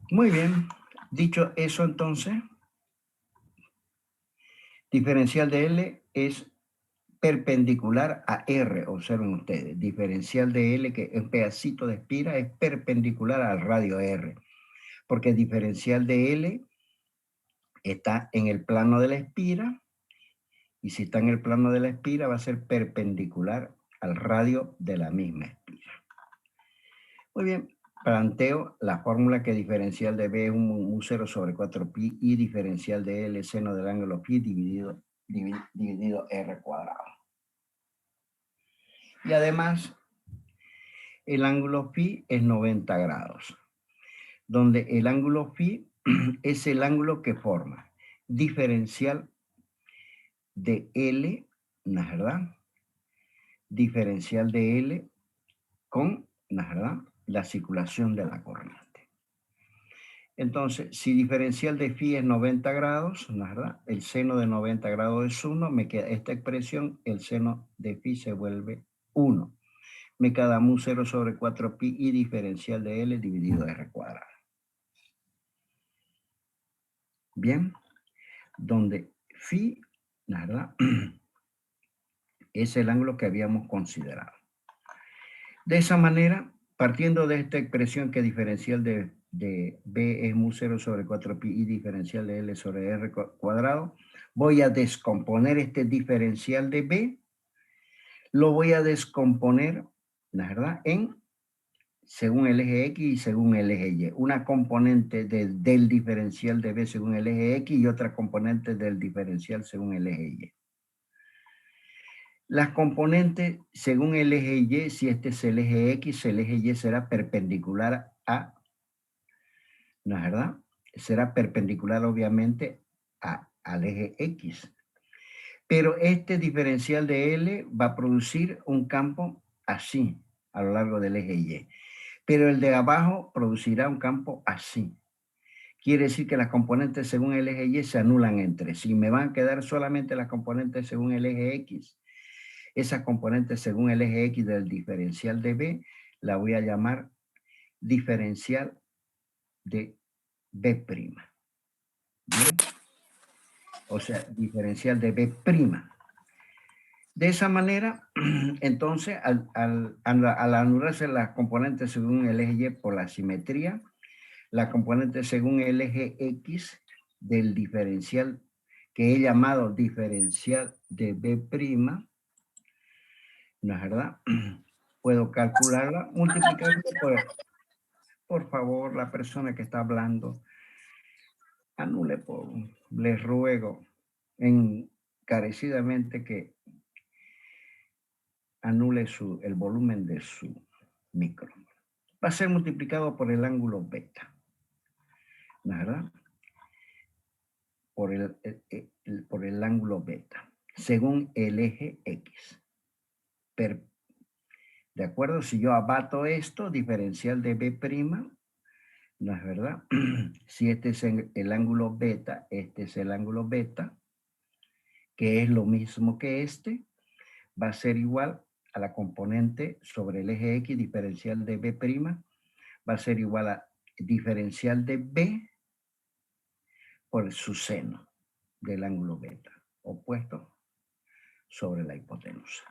Muy bien. Dicho eso, entonces, diferencial de L es perpendicular a R. Observen ustedes. Diferencial de L, que es un pedacito de espiral, es perpendicular al radio R. Porque el diferencial de L está en el plano de la espiral. Y si está en el plano de la espiral, va a ser perpendicular al radio de la misma espiral. Muy bien. planteo la fórmula que diferencial de B es un mu 0 sobre 4pi y diferencial de L seno del ángulo pi dividido R cuadrado. Y además, el ángulo phi es 90 grados, donde el ángulo phi es el ángulo que forma diferencial de L, ¿no es verdad? Diferencial de L con, ¿no es verdad?, la circulación de la corriente. Entonces, si diferencial de phi es 90 grados, ¿no es verdad?, el seno de 90 grados es 1, me queda esta expresión, el seno de phi se vuelve 1. Me queda mu 0 sobre 4pi y diferencial de L dividido R cuadrado. Bien, donde phi, ¿no es verdad?, es el ángulo que habíamos considerado. De esa manera, partiendo de esta expresión que diferencial de B es mu 0 sobre 4pi y diferencial de L sobre R cuadrado, voy a descomponer este diferencial de B, lo voy a descomponer, ¿la verdad?, en según el eje X y según el eje Y. Una componente del diferencial de B según el eje X y otra componente del diferencial según el eje Y. Las componentes según el eje Y, si este es el eje X, el eje Y será perpendicular a, ¿no es verdad? Será perpendicular obviamente al eje X. Pero este diferencial de L va a producir un campo así a lo largo del eje Y. Pero el de abajo producirá un campo así. Quiere decir que las componentes según el eje Y se anulan entre sí. Me van a quedar solamente las componentes según el eje X. Esas componentes según el eje X del diferencial de B la voy a llamar diferencial de B'. ¿Bien? O sea, diferencial de B'. De esa manera, entonces, al anularse las componentes según el eje Y por la simetría, la componente según el eje X del diferencial que he llamado diferencial de B', ¿no es verdad? Puedo calcularla, multiplicarla por favor, la persona que está hablando, anule, les ruego encarecidamente que anule el volumen de su micro. Va a ser multiplicado por el ángulo beta, ¿no es verdad? Por el ángulo beta, según el eje X. ¿De acuerdo? Si yo abato esto, diferencial de B', ¿no es verdad? Si este es el ángulo beta, este es el ángulo beta, que es lo mismo que este, va a ser igual a la componente sobre el eje X, diferencial de B', va a ser igual a diferencial de B por su seno del ángulo beta, opuesto sobre la hipotenusa.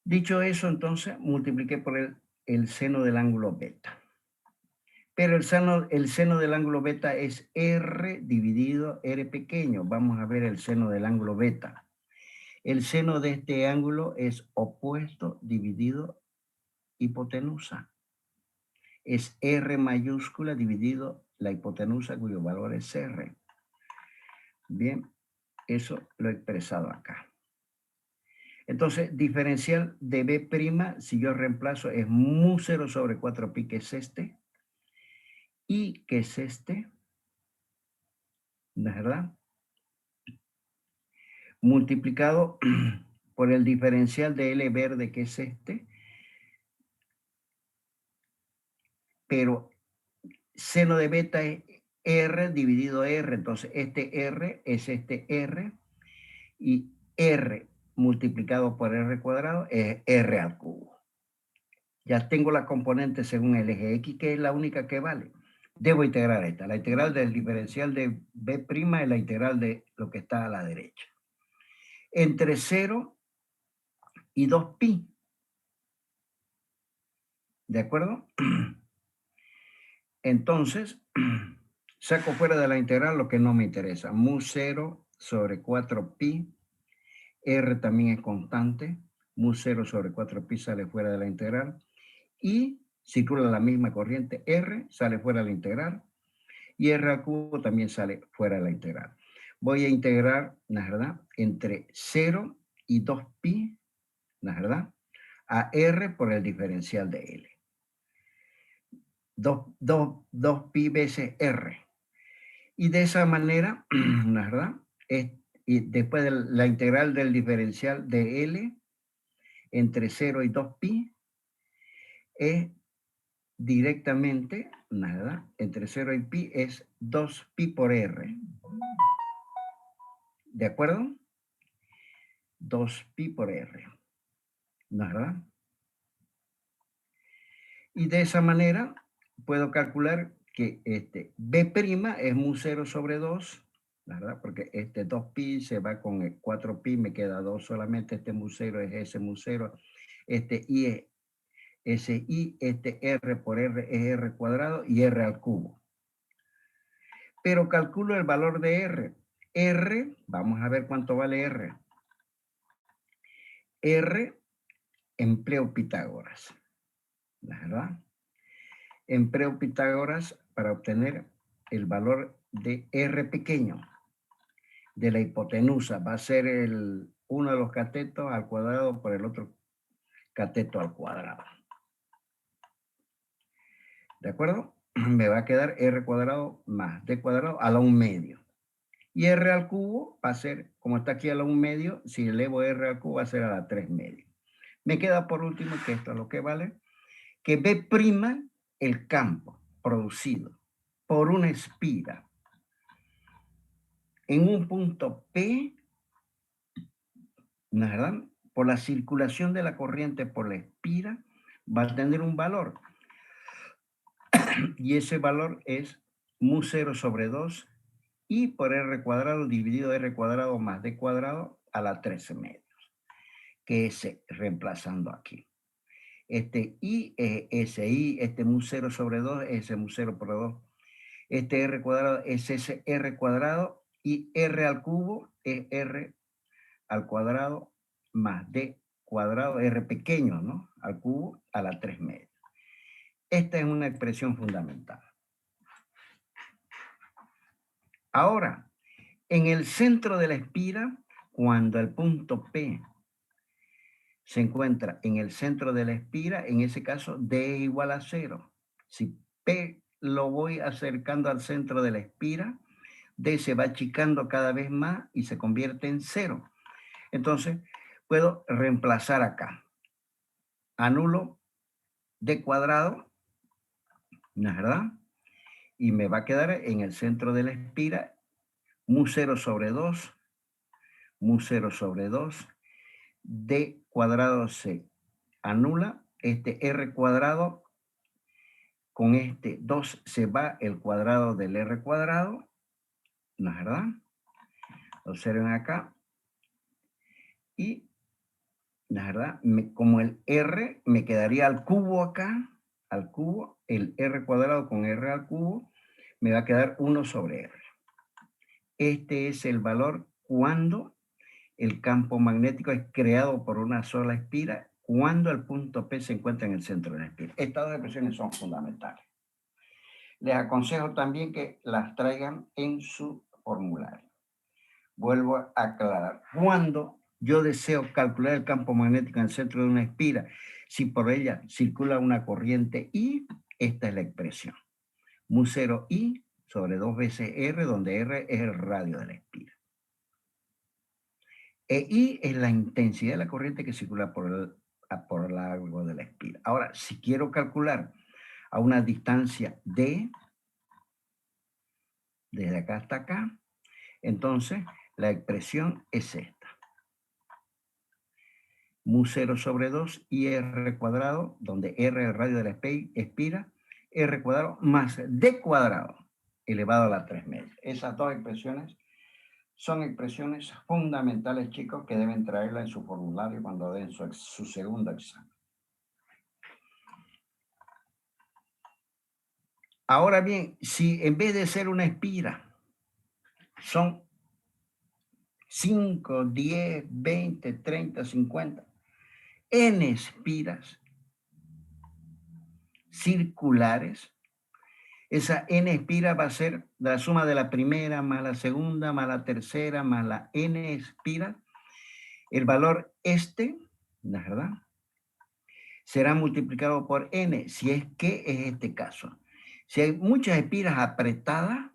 Dicho eso, entonces, multipliqué por el seno del ángulo beta. Pero el seno del ángulo beta es R dividido R pequeño. Vamos a ver el seno del ángulo beta. El seno de este ángulo es opuesto dividido hipotenusa. Es R mayúscula dividido la hipotenusa cuyo valor es R. Bien, eso lo he expresado acá. Entonces, diferencial de B', si yo reemplazo, es mu 0 sobre 4pi, que es este, y que es este, ¿no es verdad? Multiplicado por el diferencial de L verde, que es este, pero seno de beta es R dividido R, entonces este R es este R, y R multiplicado por R cuadrado es R al cubo. Ya tengo la componente según el eje X, que es la única que vale. Debo integrar esta. La integral del diferencial de B' es la integral de lo que está a la derecha. Entre 0 y 2pi. ¿De acuerdo? Entonces, saco fuera de la integral lo que no me interesa. Mu 0 sobre 4pi. R también es constante. Mu 0 sobre 4pi sale fuera de la integral. Y circula la misma corriente R, sale fuera de la integral, y R al cubo también sale fuera de la integral. Voy a integrar, ¿no es verdad?, entre 0 y 2pi, ¿no es verdad?, a R por el diferencial de L. 2pi veces R. Y de esa manera, ¿no es verdad?, y después de la integral del diferencial de L entre 0 y 2pi es directamente, nada, entre 0 y pi es 2pi por R. ¿De acuerdo? 2pi por R. ¿No es verdad? Y de esa manera puedo calcular que B' es mu 0 sobre 2, ¿verdad? Porque 2pi se va con el 4pi, me queda 2 solamente, mu 0 es ese mu 0, i es ese i, R por R es R cuadrado y R al cubo. Pero calculo el valor de R. R, vamos a ver cuánto vale R. R, empleo Pitágoras, ¿verdad? Empleo Pitágoras para obtener el valor de R pequeño de la hipotenusa. Va a ser uno de los catetos al cuadrado por el otro cateto al cuadrado. ¿De acuerdo? Me va a quedar R cuadrado más D cuadrado a la 1 medio. Y R al cubo va a ser, como está aquí a la 1 medio, si elevo R al cubo va a ser a la 3 medio. Me queda por último, que esto es lo que vale, que B', el campo producido por una espira en un punto P, ¿no es verdad?, por la circulación de la corriente por la espira, va a tener un valor. Y ese valor es mu 0 sobre 2 i por R cuadrado dividido R cuadrado más D cuadrado a la 13 medios, que es reemplazando aquí. I es ese i, mu 0 sobre 2 es ese mu 0 por 2. R cuadrado es ese R cuadrado y R al cubo es R al cuadrado más D cuadrado, R pequeño, ¿no?, al cubo a la 3 medios. Esta es una expresión fundamental. Ahora, en el centro de la espira, cuando el punto P se encuentra en el centro de la espira, en ese caso D igual a 0. Si P lo voy acercando al centro de la espira, D se va achicando cada vez más y se convierte en 0. Entonces, puedo reemplazar acá. Anulo D cuadrado, ¿no es verdad? Y me va a quedar en el centro de la espira mu 0 sobre 2, mu 0 sobre 2, D cuadrado se anula, R cuadrado, con 2 se va el cuadrado del R cuadrado, ¿no es verdad? Observen acá. Y, ¿no es verdad?, como el R me quedaría al cubo acá, al cubo, el R cuadrado con R al cubo, me va a quedar 1 sobre R. Este es el valor cuando el campo magnético es creado por una sola espira, cuando el punto P se encuentra en el centro de la espira. Estas dos expresiones son fundamentales. Les aconsejo también que las traigan en su formulario. Vuelvo a aclarar. Cuando yo deseo calcular el campo magnético en el centro de una espira, si por ella circula una corriente I, esta es la expresión. Mu 0 I sobre 2 veces R, donde R es el radio de la espira. E I es la intensidad de la corriente que circula por el largo de la espira. Ahora, si quiero calcular a una distancia D, desde acá hasta acá, entonces la expresión es esta. Mu 0 sobre 2 i R cuadrado, donde R es el radio de la espira, R cuadrado más D cuadrado elevado a la 3 medios. Esas dos expresiones son expresiones fundamentales, chicos, que deben traerla en su formulario cuando den su segundo examen. Ahora bien, si en vez de ser una espira, son 5, 10, 20, 30, 50, N espiras, circulares, esa n espira va a ser la suma de la primera más la segunda más la tercera más la n espira. El valor ¿verdad? Será multiplicado por n, si es que es este caso. Si hay muchas espiras apretadas,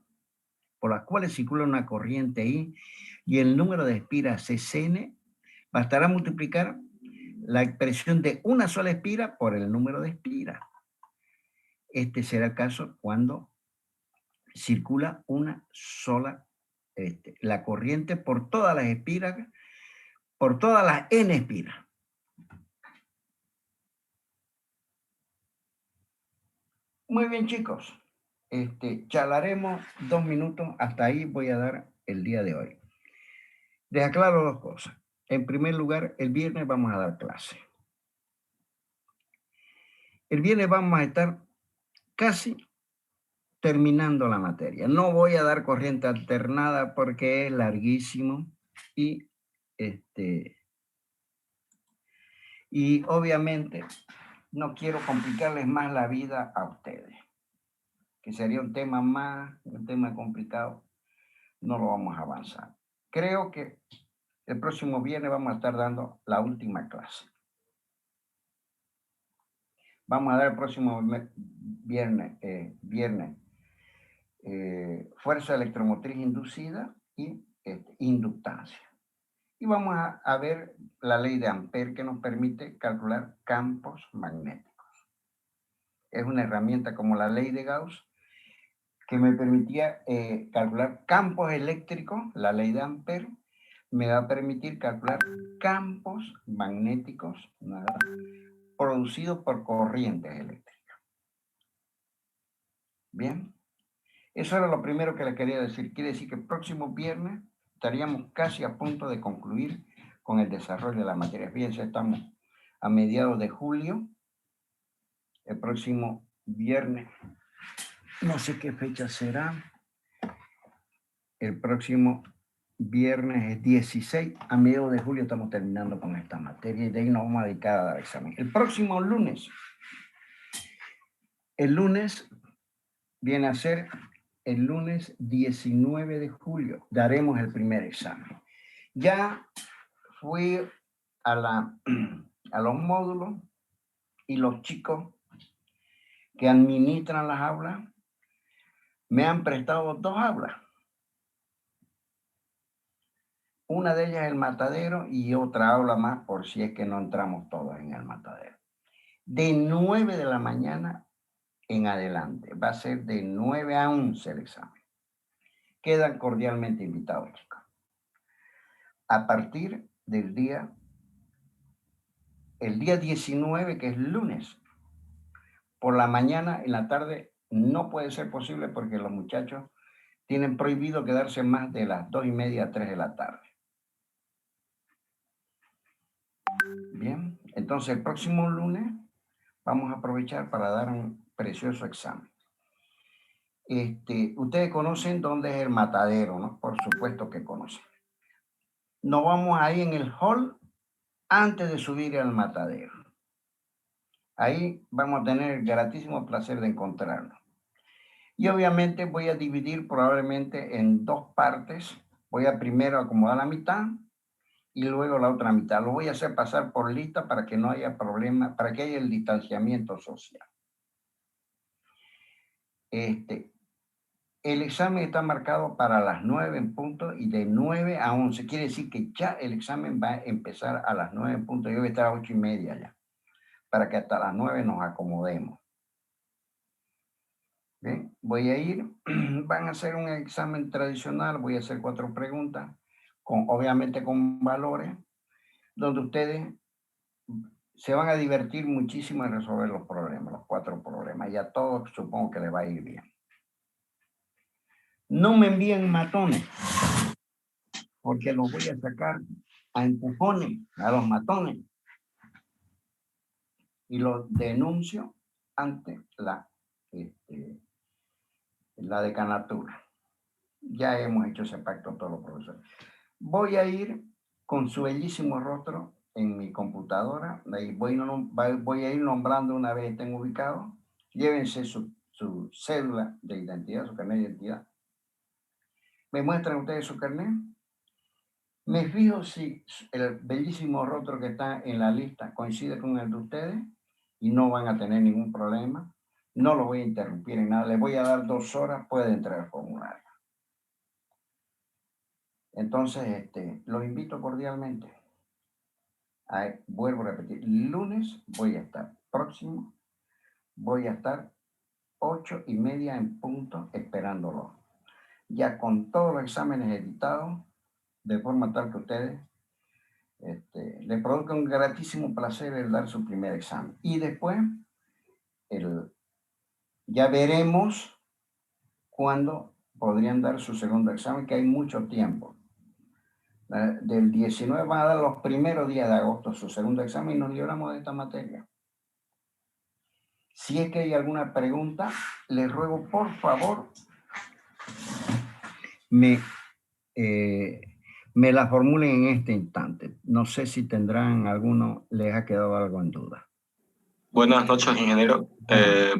por las cuales circula una corriente I, y el número de espiras es n, bastará multiplicar la expresión de una sola espira por el número de espiras. Este será el caso cuando circula una sola, la corriente por todas las espiras, por todas las n espiras. Muy bien, chicos. Charlaremos 2 minutos. Hasta ahí voy a dar el día de hoy. Les aclaro 2 cosas. En primer lugar, el viernes vamos a dar clase. El viernes vamos a estar casi terminando la materia. No voy a dar corriente alternada porque es larguísimo y obviamente no quiero complicarles más la vida a ustedes, que sería un tema complicado. No lo vamos a avanzar. Creo que el próximo viernes vamos a estar dando la última clase. Vamos a dar el próximo viernes fuerza electromotriz inducida y inductancia. Y vamos a ver la ley de Ampère, que nos permite calcular campos magnéticos. Es una herramienta como la ley de Gauss que me permitía calcular campos eléctricos. La ley de Ampère me va a permitir calcular campos magnéticos, ¿verdad?, producidos por corrientes eléctricas. Bien, eso era lo primero que les quería decir. Quiere decir que el próximo viernes estaríamos casi a punto de concluir con el desarrollo de la materia. Fíjense, estamos a mediados de julio. El próximo viernes, no sé qué fecha será. El próximo viernes es 16. A mediados de julio estamos terminando con esta materia y de ahí nos vamos a dedicar a dar examen. El próximo lunes, el lunes viene a ser el lunes 19 de julio. Daremos el primer examen. Ya fui a los módulos y los chicos que administran las aulas me han prestado 2 aulas. Una de ellas es el matadero y otra aula más por si es que no entramos todos en el matadero. De 9 de la mañana en adelante. Va a ser de 9 a 11 el examen. Quedan cordialmente invitados, chicos. A partir del el día 19, que es lunes, por la mañana, en la tarde, no puede ser posible porque los muchachos tienen prohibido quedarse más de las 2:30 a 3 de la tarde. Bien, entonces el próximo lunes vamos a aprovechar para dar un precioso examen. Ustedes conocen dónde es el matadero, ¿no? Por supuesto que conocen. Nos vamos ahí en el hall antes de subir al matadero. Ahí vamos a tener el gratísimo placer de encontrarnos. Y obviamente voy a dividir probablemente en 2 partes. Voy a primero acomodar la mitad y luego la otra mitad. Lo voy a hacer pasar por lista para que no haya problema, para que haya el distanciamiento social. El examen está marcado para las 9 en punto y de 9 a 11. Quiere decir que ya el examen va a empezar a las 9 en punto. Yo voy a estar a 8:30 ya, para que hasta las 9 nos acomodemos. Bien, voy a ir, van a hacer un examen tradicional, voy a hacer 4 preguntas, obviamente con valores, donde ustedes se van a divertir muchísimo en resolver los problemas, los 4 problemas, y a todos supongo que les va a ir bien. No me envíen matones, porque los voy a sacar a empujones, a los matones, y los denuncio ante la decanatura. Ya hemos hecho ese pacto todos los profesores. Voy a ir con su bellísimo rostro en mi computadora. Ahí voy a ir nombrando una vez estén ubicados llévense su cédula de identidad, su carnet de identidad. Me muestran ustedes su carnet. Me fijo si el bellísimo rostro que está en la lista coincide con el de ustedes y no van a tener ningún problema. No lo voy a interrumpir en nada. Les voy a dar 2 horas, puede entrar al formulario. Entonces, los invito cordialmente. Vuelvo a repetir, lunes voy a estar próximo, voy a estar 8:30 en punto esperándolo. Ya con todos los exámenes editados, de forma tal que ustedes les produzca un gratísimo placer el dar su primer examen. Y después, ya veremos cuándo podrían dar su segundo examen, que hay mucho tiempo. Del 19 van a dar los primeros días de agosto su segundo examen y nos libramos de esta materia. Si es que hay alguna pregunta, les ruego por favor me la formulen en este instante. No sé si tendrán alguno, les ha quedado algo en duda. Buenas noches, ingeniero.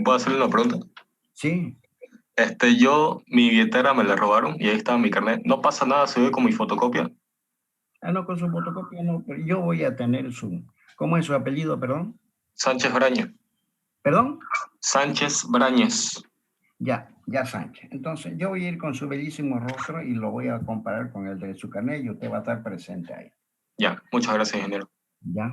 ¿Puedo hacerle una pregunta? Sí. Mi billetera me la robaron y ahí está mi carnet. ¿No pasa nada si voy con mi fotocopia? No, con su fotocopia no, pero yo voy a tener ¿cómo es su apellido, perdón? Sánchez Brañez. ¿Perdón? Sánchez Brañez. Ya Sánchez. Entonces, yo voy a ir con su bellísimo rostro y lo voy a comparar con el de su carnet y usted va a estar presente ahí. Ya, muchas gracias, ingeniero. ¿Ya?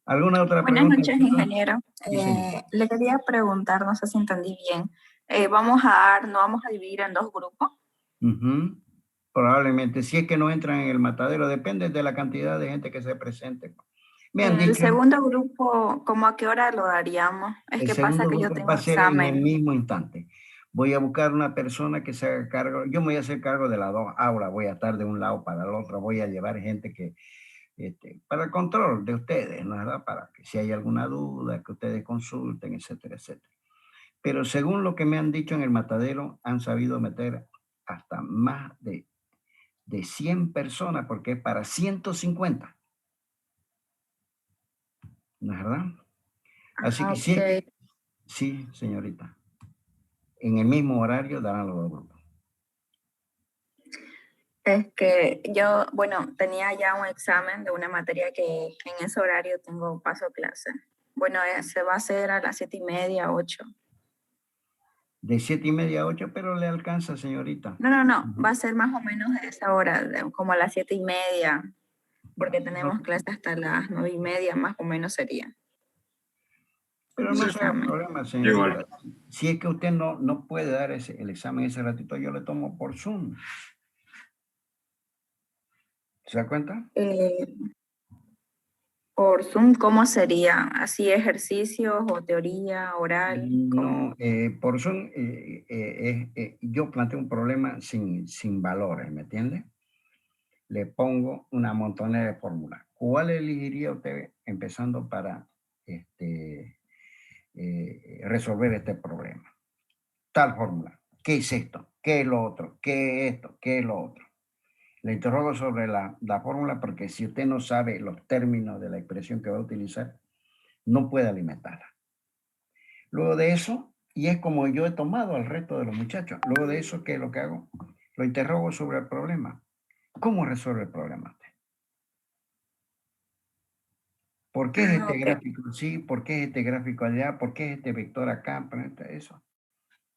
¿Alguna otra Buenas pregunta? noches, ingeniero. Sí, señor. Le quería preguntar, no sé si entendí bien, ¿no vamos a dividir en 2 grupos? Probablemente, si es que no entran en el matadero, depende de la cantidad de gente que se presente. Me han El dicho, segundo grupo, ¿cómo a qué hora lo daríamos? Es el que pasa segundo que yo grupo tengo va a ser en el examen. mismo instante. Voy a buscar una persona que se haga cargo, yo me voy a hacer cargo de las 2 aulas, voy a estar de un lado para el otro, voy a llevar gente que, para el control de ustedes, ¿no es verdad? Para que si hay alguna duda, que ustedes consulten, etcétera, etcétera. Pero según lo que me han dicho en el matadero, han sabido meter hasta más de 100 personas, porque es para 150. ¿No es verdad? Así que Ok. sí, señorita. En el mismo horario darán los 2 grupos. Es que yo, bueno, tenía ya un examen de una materia que en ese horario tengo paso clase. Bueno, se va a hacer a las 7:30, 8. De 7:30 a 8, pero le alcanza, señorita. No, va a ser más o menos de esa hora, como a las 7:30, porque tenemos clase hasta las 9:30, más o menos sería. Pero no se haga problema, señorita. Si es que usted no puede dar el examen ese ratito, yo le tomo por Zoom. ¿Se da cuenta? Por Zoom, ¿cómo sería? ¿Así ejercicios o teoría oral? No, por Zoom yo planteo un problema sin valores, ¿me entiende? Le pongo una montonera de fórmulas. ¿Cuál elegiría usted empezando para resolver este problema? Tal fórmula. ¿Qué es esto? ¿Qué es lo otro? ¿Qué es esto? ¿Qué es lo otro? Le interrogo sobre la fórmula porque si usted no sabe los términos de la expresión que va a utilizar, no puede alimentarla. Luego de eso, y es como yo he tomado al resto de los muchachos, luego de eso, ¿qué es lo que hago? Lo interrogo sobre el problema. ¿Cómo resuelve el problema usted? ¿Por qué es este gráfico así? ¿Por qué es este gráfico allá? ¿Por qué es este vector acá? Eso.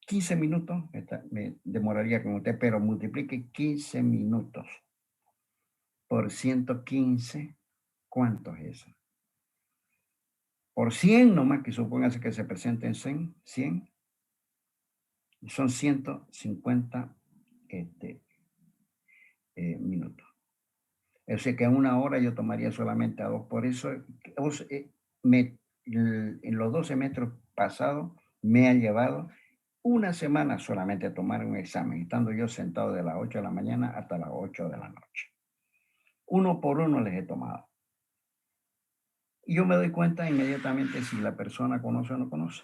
15 minutos me demoraría con usted, pero multiplique 15 minutos por 115. ¿Cuánto es eso? Por 100 nomás, que supóngase que se presenten 100, son 150 minutos. O sea que en 1 hora yo tomaría solamente a 2. Por eso, en los 2 semestres pasados me ha llevado una semana solamente tomar un examen, estando yo sentado de las 8 de la mañana hasta las 8 de la noche. Uno por uno les he tomado. Y yo me doy cuenta inmediatamente si la persona conoce o no conoce.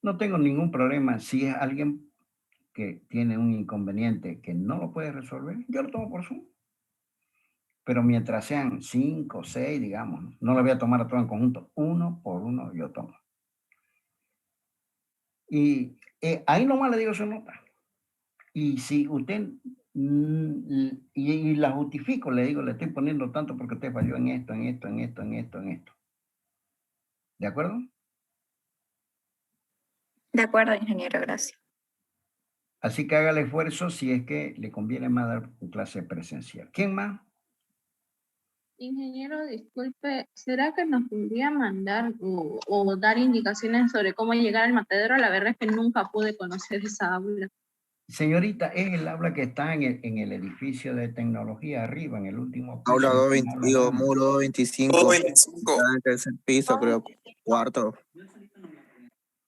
No tengo ningún problema. Si es alguien que tiene un inconveniente que no lo puede resolver, yo lo tomo por Zoom. Pero mientras sean 5, 6, digamos, no lo voy a tomar a todo en conjunto. Uno por uno yo tomo. Y ahí nomás le digo su nota. Y si usted, y la justifico, le digo, le estoy poniendo tanto porque usted falló en esto, en esto, en esto, en esto, en esto. ¿De acuerdo? De acuerdo, ingeniero, gracias. Así que haga el esfuerzo si es que le conviene más dar clase presencial. ¿Quién más? Ingeniero, disculpe, ¿será que nos podría mandar o dar indicaciones sobre cómo llegar al matadero? La verdad es que nunca pude conocer esa aula. Señorita, es el aula que está en el edificio de tecnología arriba, en el último piso. Aula es un 220, aula digo, grande. muro 225. 225. Está en el tercer piso, creo, cuarto.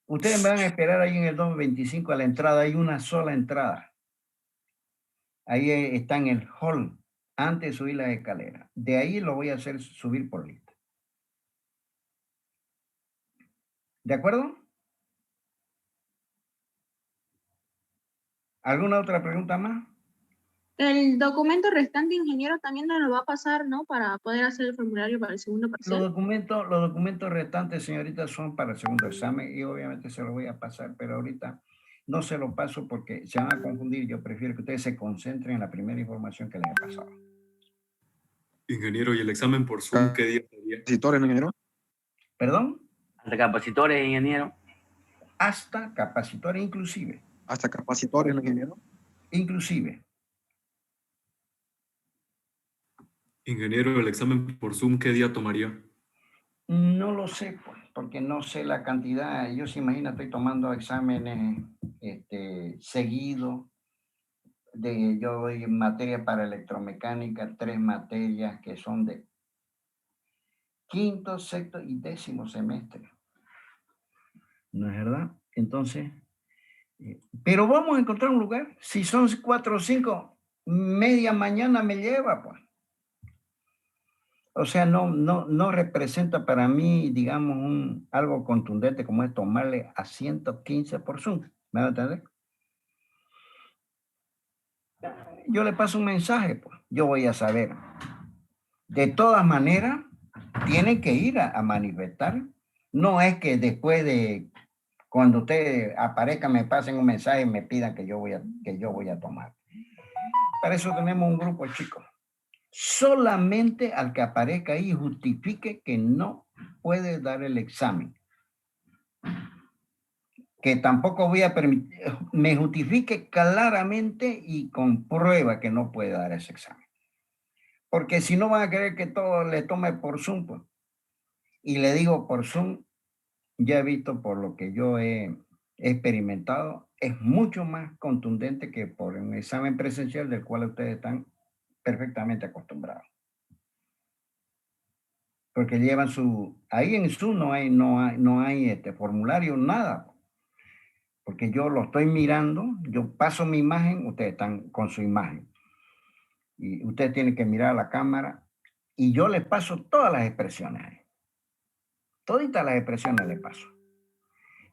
Ustedes me van a esperar ahí en el 225 a la entrada. Hay una sola entrada. Ahí está en el hall, antes de subir la escalera. De ahí lo voy a hacer subir por lista. ¿De acuerdo? ¿Alguna otra pregunta más? El documento restante, ingeniero, también nos lo va a pasar, ¿no? Para poder hacer el formulario para el segundo Los parcial. documentos restantes, señorita, son para el segundo examen y obviamente se los voy a pasar, pero ahorita no se lo paso porque se van a confundir. Yo prefiero que ustedes se concentren en la primera información que les he pasado. Ingeniero, ¿y el examen por Zoom qué día sería? ¿Capacitores, ingeniero? ¿Perdón? Hasta capacitores, ingeniero. Hasta capacitores inclusive. Hasta capacitores, ingeniero. Inclusive. Ingeniero, ¿el examen por Zoom qué día tomaría? No lo sé, pues, porque no sé la cantidad. Yo se imagina, estoy tomando exámenes seguidos. Yo doy materia para electromecánica, 3 materias que son de quinto, sexto y 10º semestre. ¿No es verdad? Entonces, pero vamos a encontrar un lugar. Si son 4 o 5, media mañana me lleva, pues. O sea, no representa para mí, digamos, algo contundente como es tomarle a 115 por Zoom. ¿Me va a entender? Yo le paso un mensaje, pues. Yo voy a saber. De todas maneras, tienen que ir a manifestar. No es que después de cuando usted aparezca me pasen un mensaje y me pidan que yo voy a tomar. Para eso tenemos un grupo, chicos. Solamente al que aparezca ahí justifique que no puede dar el examen. Que tampoco voy a permitir, me justifique claramente y con prueba que no puede dar ese examen. Porque si no van a querer que todo le tome por Zoom, pues. Y le digo por Zoom, ya he visto por lo que yo he experimentado, es mucho más contundente que por un examen presencial del cual ustedes están perfectamente acostumbrados. Porque llevan ahí en Zoom no hay formulario, nada. Porque yo lo estoy mirando, yo paso mi imagen, ustedes están con su imagen. Y ustedes tienen que mirar a la cámara y yo les paso todas las expresiones ahí. Toditas las expresiones les paso.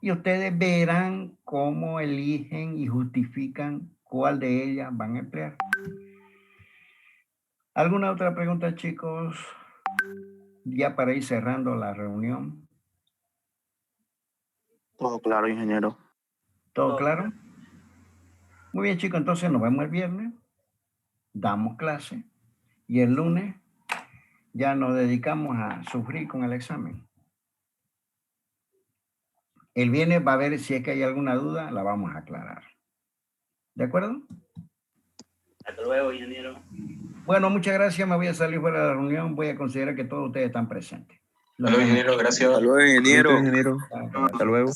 Y ustedes verán cómo eligen y justifican cuál de ellas van a emplear. ¿Alguna otra pregunta, chicos? Ya para ir cerrando la reunión. Todo claro, ingeniero. ¿Todo claro? Muy bien, chicos, entonces nos vemos el viernes. Damos clase. Y el lunes ya nos dedicamos a sufrir con el examen. El viernes va a ver si es que hay alguna duda, la vamos a aclarar. ¿De acuerdo? Hasta luego, ingeniero. Bueno, muchas gracias. Me voy a salir fuera de la reunión. Voy a considerar que todos ustedes están presentes. Hola, ingeniero, gracias. Hasta luego, ingeniero. Hasta luego. Hasta luego.